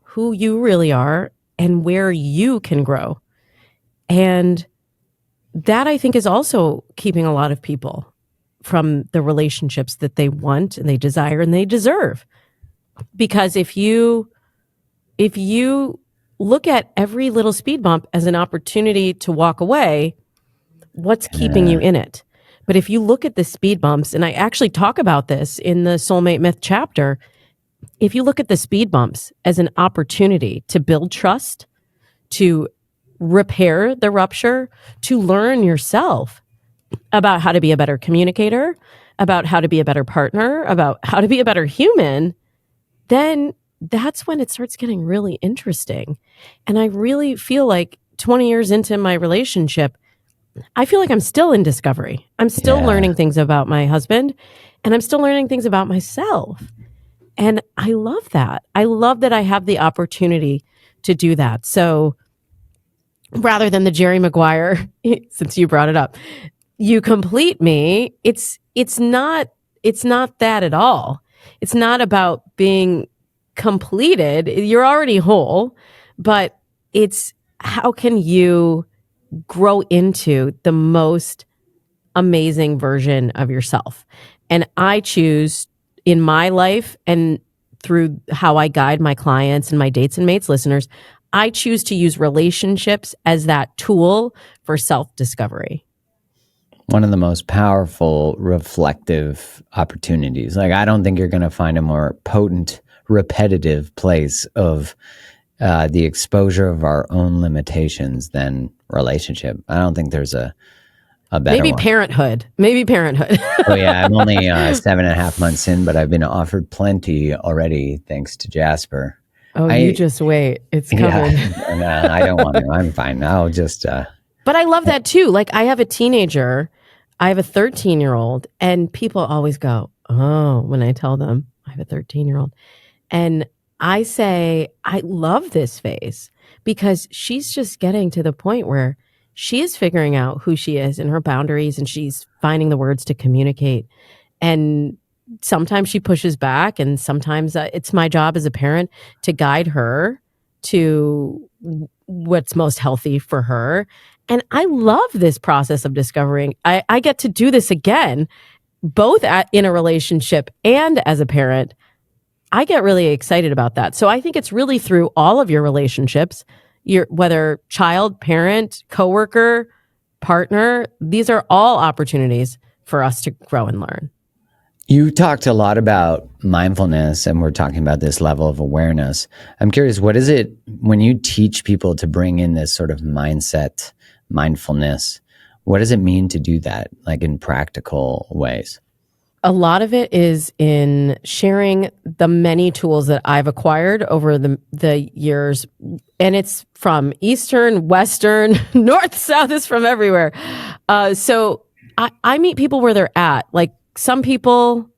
who you really are and where you can grow. And that, I think, is also keeping a lot of people from the relationships that they want and they desire and they deserve. Because if you look at every little speed bump as an opportunity to walk away, what's keeping you in it? But if you look at the speed bumps, and I actually talk about this in the Soulmate Myth chapter, if you look at the speed bumps as an opportunity to build trust, to repair the rupture, to learn yourself about how to be a better communicator, about how to be a better partner, about how to be a better human, then that's when it starts getting really interesting. And I really feel like 20 years into my relationship, I feel like I'm still in discovery. I'm still learning things about my husband, and I'm still learning things about myself. And I love that. I love that I have the opportunity to do that. So rather than the Jerry Maguire, since you brought it up, you complete me, it's not that at all. It's not about being completed. You're already whole, but it's how can you grow into the most amazing version of yourself. And I choose in my life and through how I guide my clients and my dates and mates listeners, I choose to use relationships as that tool for self-discovery. One of the most powerful reflective opportunities. Like, I don't think you're going to find a more potent, repetitive place of the exposure of our own limitations than relationship. I don't think there's a better Maybe one. Parenthood. Oh yeah, I'm only 7.5 months in, but I've been offered plenty already, thanks to Jasper. Oh, you just wait. It's coming. Yeah, no, I don't want to. I'm fine. I'll just. But I love that too. Like I have a teenager, I have a 13-year-old, and people always go, oh, when I tell them I have a 13-year-old. And I say, I love this phase because she's just getting to the point where she is figuring out who she is and her boundaries, and she's finding the words to communicate. And sometimes she pushes back, and sometimes it's my job as a parent to guide her to what's most healthy for her. And I love this process of discovering. I get to do this again, both in a relationship and as a parent. I get really excited about that. So I think it's really through all of your relationships, whether child, parent, coworker, partner, these are all opportunities for us to grow and learn. You talked a lot about mindfulness, and we're talking about this level of awareness. I'm curious, what is it when you teach people to bring in this sort of mindset, mindfulness? What does it mean to do that, like in practical ways? A lot of it is in sharing the many tools that I've acquired over the years. And it's from Eastern, Western, North, South, is from everywhere. So I meet people where they're at. Like some people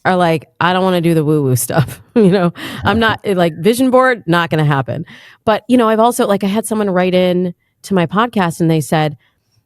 are like, I don't want to do the woo-woo stuff. I'm not like vision board, not going to happen. But, I've also I had someone write in to my podcast and they said,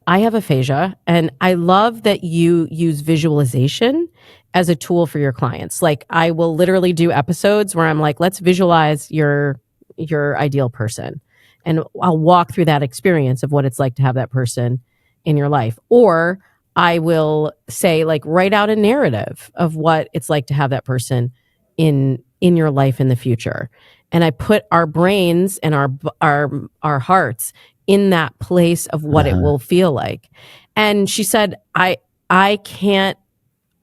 I have aphasia, and I love that you use visualization as a tool for your clients. Like I will literally do episodes where I'm like, let's visualize your ideal person. And I'll walk through that experience of what it's like to have that person in your life. Or I will say, like, write out a narrative of what it's like to have that person in your life in the future. And I put our brains and our hearts in that place of what it will feel like. And she said, I can't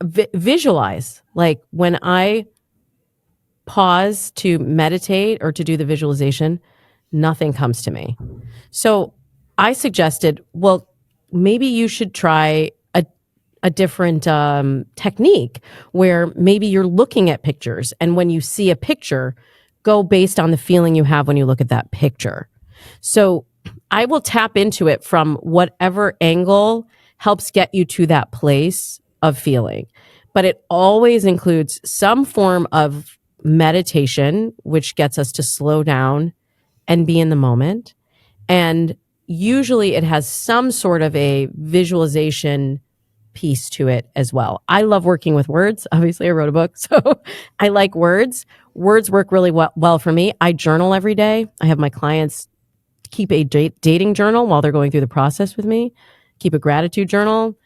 visualize. Like when I pause to meditate or to do the visualization, nothing comes to me. So I suggested, well, maybe you should try a different technique where maybe you're looking at pictures, and when you see a picture, go based on the feeling you have when you look at that picture. So I will tap into it from whatever angle helps get you to that place of feeling. But it always includes some form of meditation, which gets us to slow down and be in the moment. And usually it has some sort of a visualization piece to it as well. I love working with words. Obviously, I wrote a book, so I like words. Words work really well for me. I journal every day. I have my clients keep a dating journal while they're going through the process with me, keep a gratitude journal.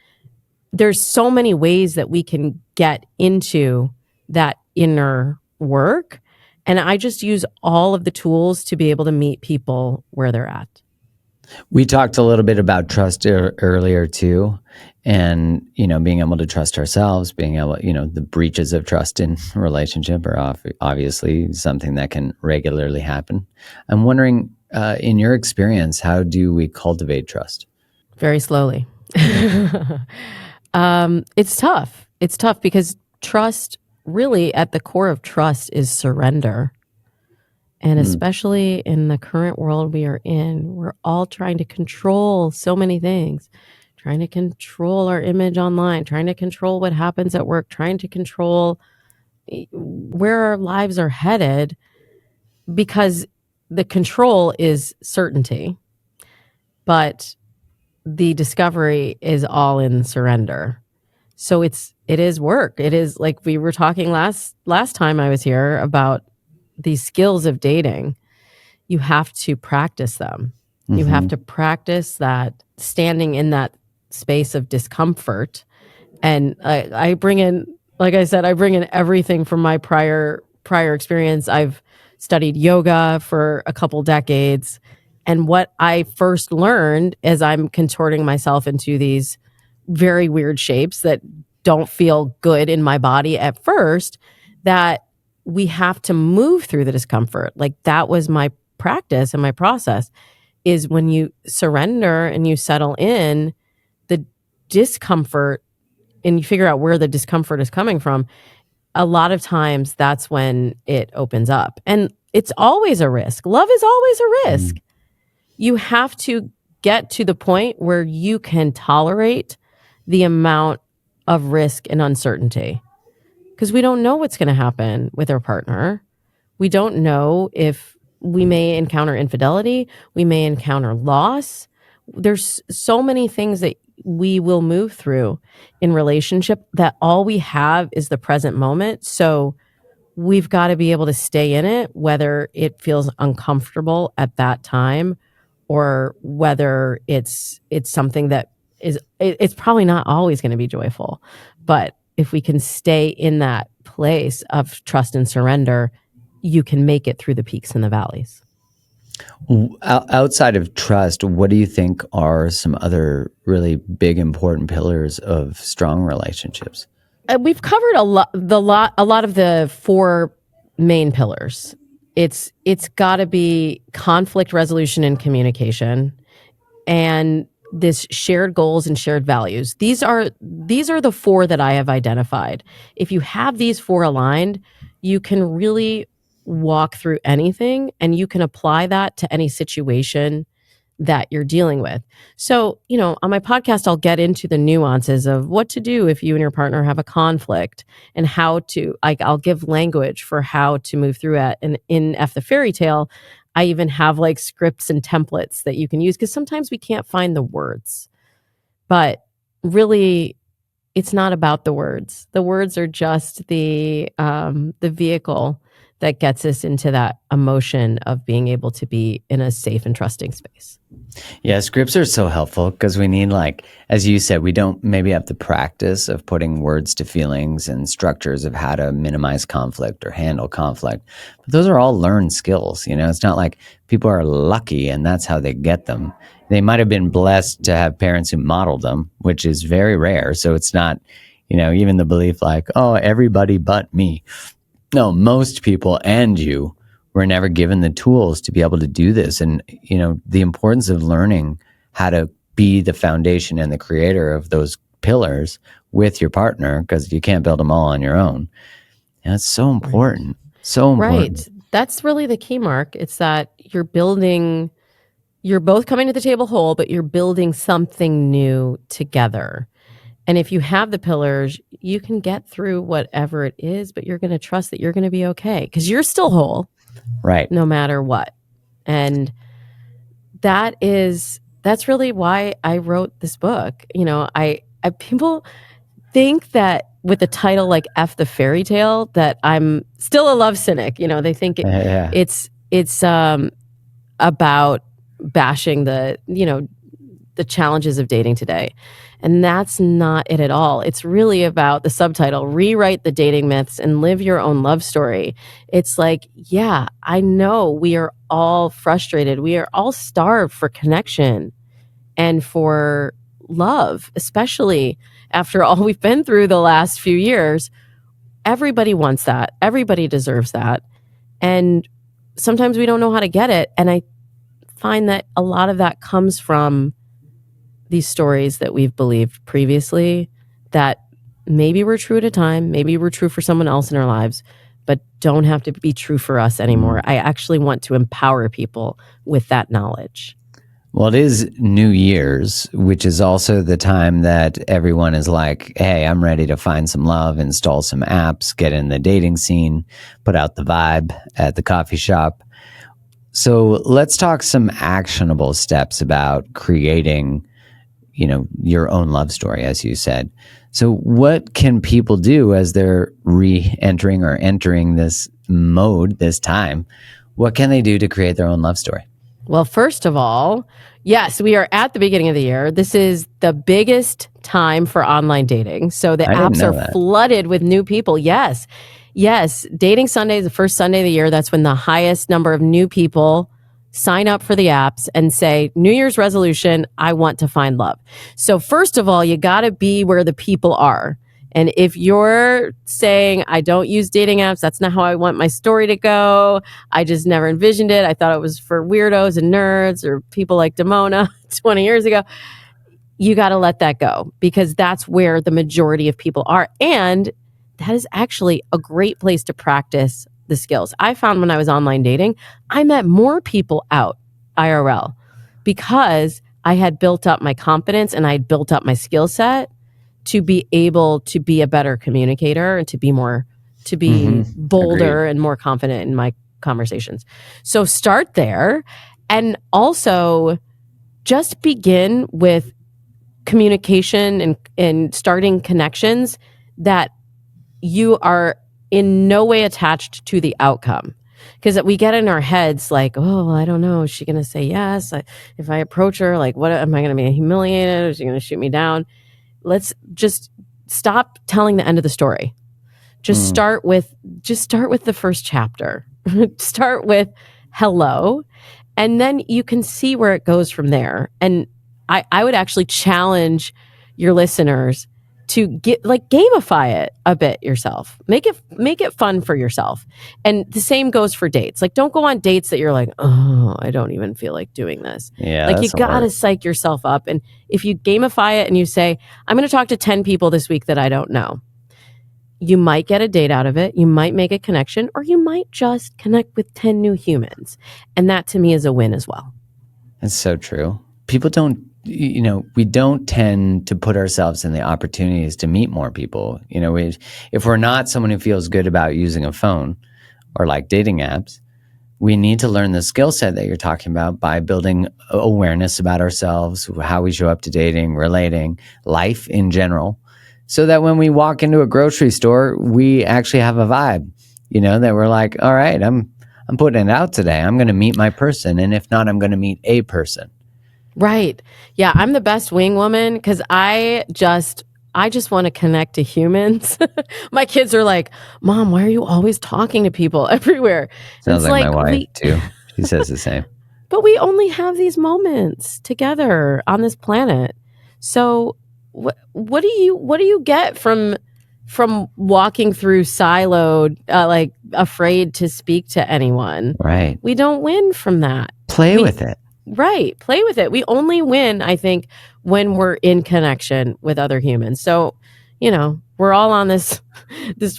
There's so many ways that we can get into that inner work. And I just use all of the tools to be able to meet people where they're at. We talked a little bit about trust earlier too, and being able to trust ourselves, being able, the breaches of trust in a relationship are obviously something that can regularly happen. I'm wondering, in your experience, how do we cultivate trust? Very slowly. It's tough. It's tough because trust, really at the core of trust, is surrender. And especially in the current world we are in, we're all trying to control so many things, trying to control our image online, trying to control what happens at work, trying to control where our lives are headed, because the control is certainty, but the discovery is all in surrender. So it is work. It is, like we were talking last time I was here about these skills of dating. You have to practice them. You have to practice that, standing in that space of discomfort. And I bring in, like I said, I bring in everything from my prior experience. I've studied yoga for a couple decades. And what I first learned as I'm contorting myself into these very weird shapes that don't feel good in my body at first, that we have to move through the discomfort. Like, that was my practice and my process, is when you surrender and you settle in, the discomfort, and you figure out where the discomfort is coming from, a lot of times that's when it opens up. And it's always a risk. Love is always a risk. You have to get to the point where you can tolerate the amount of risk and uncertainty, because we don't know what's going to happen with our partner. We don't know if we may encounter infidelity, we may encounter loss. There's so many things that we will move through in relationship, that all we have is the present moment. So we've got to be able to stay in it, whether it feels uncomfortable at that time, or whether it's something that is, it's probably not always going to be joyful. But if we can stay in that place of trust and surrender, you can make it through the peaks and the valleys. Outside of trust, what do you think are some other really big, important pillars of strong relationships? We've covered a lot of the four main pillars. It's got to be conflict resolution and communication, and this shared goals and shared values. These are the four that I have identified. If you have these four aligned, you can really walk through anything, and you can apply that to any situation that you're dealing with. So, on my podcast, I'll get into the nuances of what to do if you and your partner have a conflict, and how to, I'll give language for how to move through it. And in F the Fairy Tale, I even have like scripts and templates that you can use, because sometimes we can't find the words. But really, it's not about the words. The words are just the vehicle that gets us into that emotion of being able to be in a safe and trusting space. Yeah, scripts are so helpful, because we need, like, as you said, we don't maybe have the practice of putting words to feelings and structures of how to minimize conflict or handle conflict. But those are all learned skills. It's not like people are lucky and that's how they get them. They might have been blessed to have parents who modeled them, which is very rare. So it's not, even the belief like, oh, everybody but me. No, most people and you were never given the tools to be able to do this. And, the importance of learning how to be the foundation and the creator of those pillars with your partner, because you can't build them all on your own. And it's so important. Right. So important. Right. That's really the key, Mark. It's that you're both coming to the table whole, but you're building something new together. And if you have the pillars, you can get through whatever it is, but you're going to trust that you're going to be okay, because you're still whole. Right. No matter what. And that's really why I wrote this book. I people think that with a title like F the Fairy Tale that I'm still a love cynic. They think it's about bashing the challenges of dating today. And that's not it at all. It's really about the subtitle, Rewrite the Dating Myths and Live Your Own Love Story. It's like, yeah, I know we are all frustrated. We are all starved for connection and for love, especially after all we've been through the last few years. Everybody wants that. Everybody deserves that. And sometimes we don't know how to get it. And I find that a lot of that comes from these stories that we've believed previously that maybe were true at a time, maybe were true for someone else in our lives, but don't have to be true for us anymore. I actually want to empower people with that knowledge. Well, it is New Year's, which is also the time that everyone is like, hey, I'm ready to find some love, install some apps, get in the dating scene, put out the vibe at the coffee shop. So let's talk some actionable steps about creating, your own love story, as you said. So what can people do as they're re-entering or entering this mode, this time? What can they do to create their own love story? Well, first of all, yes, we are at the beginning of the year. This is the biggest time for online dating. So the I didn't apps know are that. flooded with new people. Yes. Yes. Dating Sunday is the first Sunday of the year. That's when the highest number of new people sign up for the apps and say, New Year's resolution, I want to find love. So first of all, you got to be where the people are. And if you're saying, I don't use dating apps, that's not how I want my story to go. I just never envisioned it. I thought it was for weirdos and nerds or people like Damona 20 years ago. You got to let that go because that's where the majority of people are. And that is actually a great place to practice the skills. I found when I was online dating, I met more people out IRL because I had built up my confidence and I had built up my skill set to be able to be a better communicator and to be bolder Agreed. and more confident in my conversations. So start there. And also just begin with communication and starting connections that you are in no way attached to the outcome. Because we get in our heads like, oh, I don't know, is she going to say yes? If I approach her, like, what am I going to be humiliated? Is she going to shoot me down? Let's just stop telling the end of the story. Just start with the first chapter. Start with hello, and then you can see where it goes from there. And I would actually challenge your listeners to gamify it a bit yourself. Make it fun for yourself. And the same goes for dates. Like, don't go on dates that you're like, oh, I don't even feel like doing this. Yeah, Like, you that's a gotta work. psych yourself up. And if you gamify it and you say, I'm going to talk to 10 people this week that I don't know, you might get a date out of it. You might make a connection, or you might just connect with 10 new humans. And that to me is a win as well. It's so true. People don't, we don't tend to put ourselves in the opportunities to meet more people. If we're not someone who feels good about using a phone or like dating apps, we need to learn the skill set that you're talking about by building awareness about ourselves, how we show up to dating, relating, life in general, so that when we walk into a grocery store, we actually have a vibe, that we're like, all right, I'm putting it out today. I'm going to meet my person. And if not, I'm going to meet a person. Right. Yeah, I'm the best wing woman because I just want to connect to humans. My kids are like, Mom, why are you always talking to people everywhere? Sounds like my wife too. She says the same. But we only have these moments together on this planet. So what do you get from walking through siloed, like afraid to speak to anyone? Right. We don't win from that. Play with it. Right. Play with it. We only win, I think, when we're in connection with other humans. So, we're all on this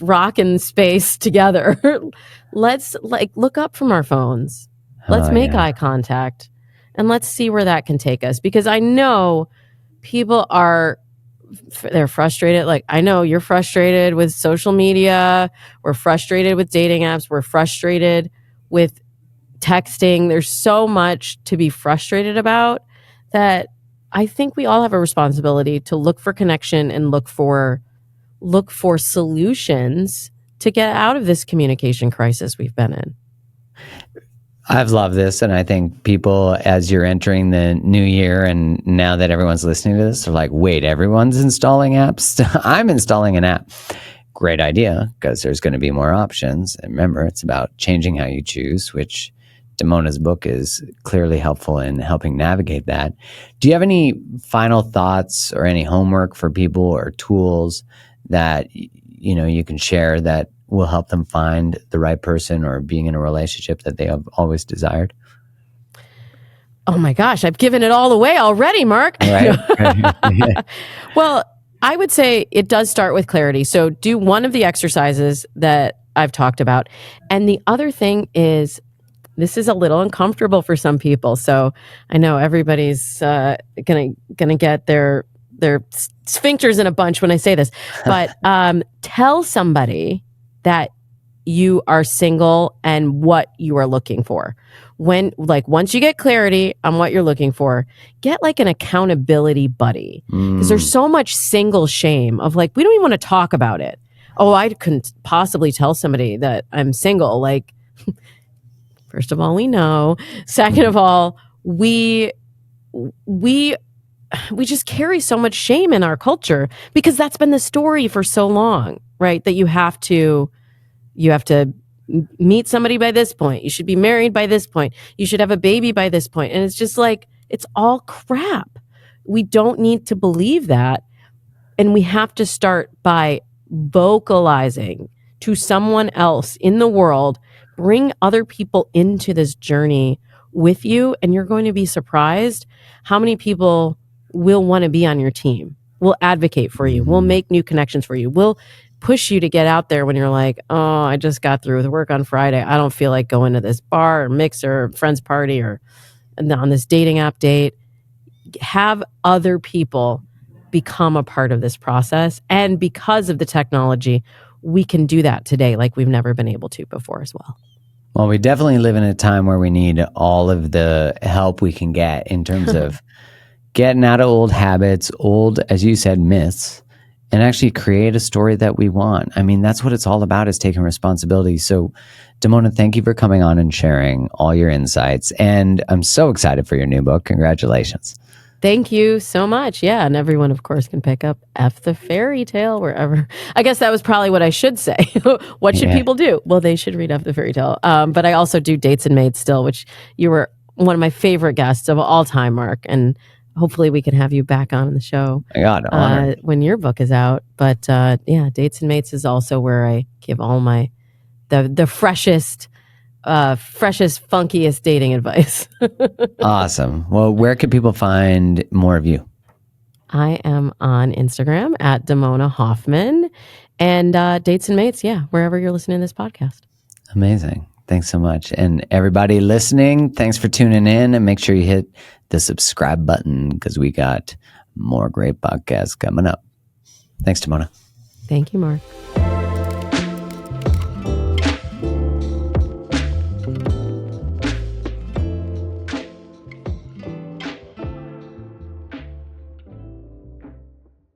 rock in space together. Let's look up from our phones. Let's make eye contact and let's see where that can take us. Because I know people they're frustrated. Like, I know you're frustrated with social media. We're frustrated with dating apps. We're frustrated with texting. There's so much to be frustrated about that I think we all have a responsibility to look for connection and look for solutions to get out of this communication crisis we've been in. I've loved this, and I think people, as you're entering the new year, and now that everyone's listening to this, are like, wait, everyone's installing apps? I'm installing an app. Great idea, because there's going to be more options. And remember, it's about changing how you choose, which Damona's book is clearly helpful in helping navigate that. Do you have any final thoughts or any homework for people or tools that you can share that will help them find the right person or being in a relationship that they have always desired? Oh my gosh, I've given it all away already, Mark. Right. Well, I would say it does start with clarity. So do one of the exercises that I've talked about. And the other thing is this is a little uncomfortable for some people. So I know everybody's gonna get their sphincters in a bunch when I say this. But tell somebody that you are single and what you are looking for. Once you get clarity on what you're looking for, get like an accountability buddy. Because there's so much single shame of like, we don't even want to talk about it. Oh, I couldn't possibly tell somebody that I'm single. Like, first of all, we know. Second of all, we just carry so much shame in our culture because that's been the story for so long, right? That you have to meet somebody by this point. You should be married by this point. You should have a baby by this point. And it's just like, it's all crap. We don't need to believe that. And we have to start by vocalizing to someone else in the world, bring other people into this journey with you. And you're going to be surprised how many people will want to be on your team, will advocate for you, will make new connections for you, will push you to get out there when you're like, oh, I just got through with work on Friday. I don't feel like going to this bar or mixer or friend's party or on this dating app date. Have other people become a part of this process. And because of the technology, we can do that today like we've never been able to before as well. Well, we definitely live in a time where we need all of the help we can get in terms of getting out of old habits, old, as you said, myths, and actually create a story that we want. I mean, that's what it's all about, is taking responsibility. So, Damona, thank you for coming on and sharing all your insights. And I'm so excited for your new book. Congratulations. Thank you so much. Yeah. And everyone, of course, can pick up F the Fairy Tale wherever. I guess that was probably what I should say. What should people do? Well, they should read F the Fairy Tale. But I also do Dates and Mates still, which you were one of my favorite guests of all time, Mark. And hopefully we can have you back on the show when your book is out. But yeah, Dates and Mates is also where I give all my the freshest, funkiest dating advice. Awesome. Well, where can people find more of you? I am on Instagram at Damona Hoffman, and Dates and Mates, yeah, wherever you're listening to this podcast. Amazing. Thanks so much. And everybody listening, thanks for tuning in, and make sure you hit the subscribe button because we got more great podcasts coming up. Thanks, Damona. Thank you, Mark.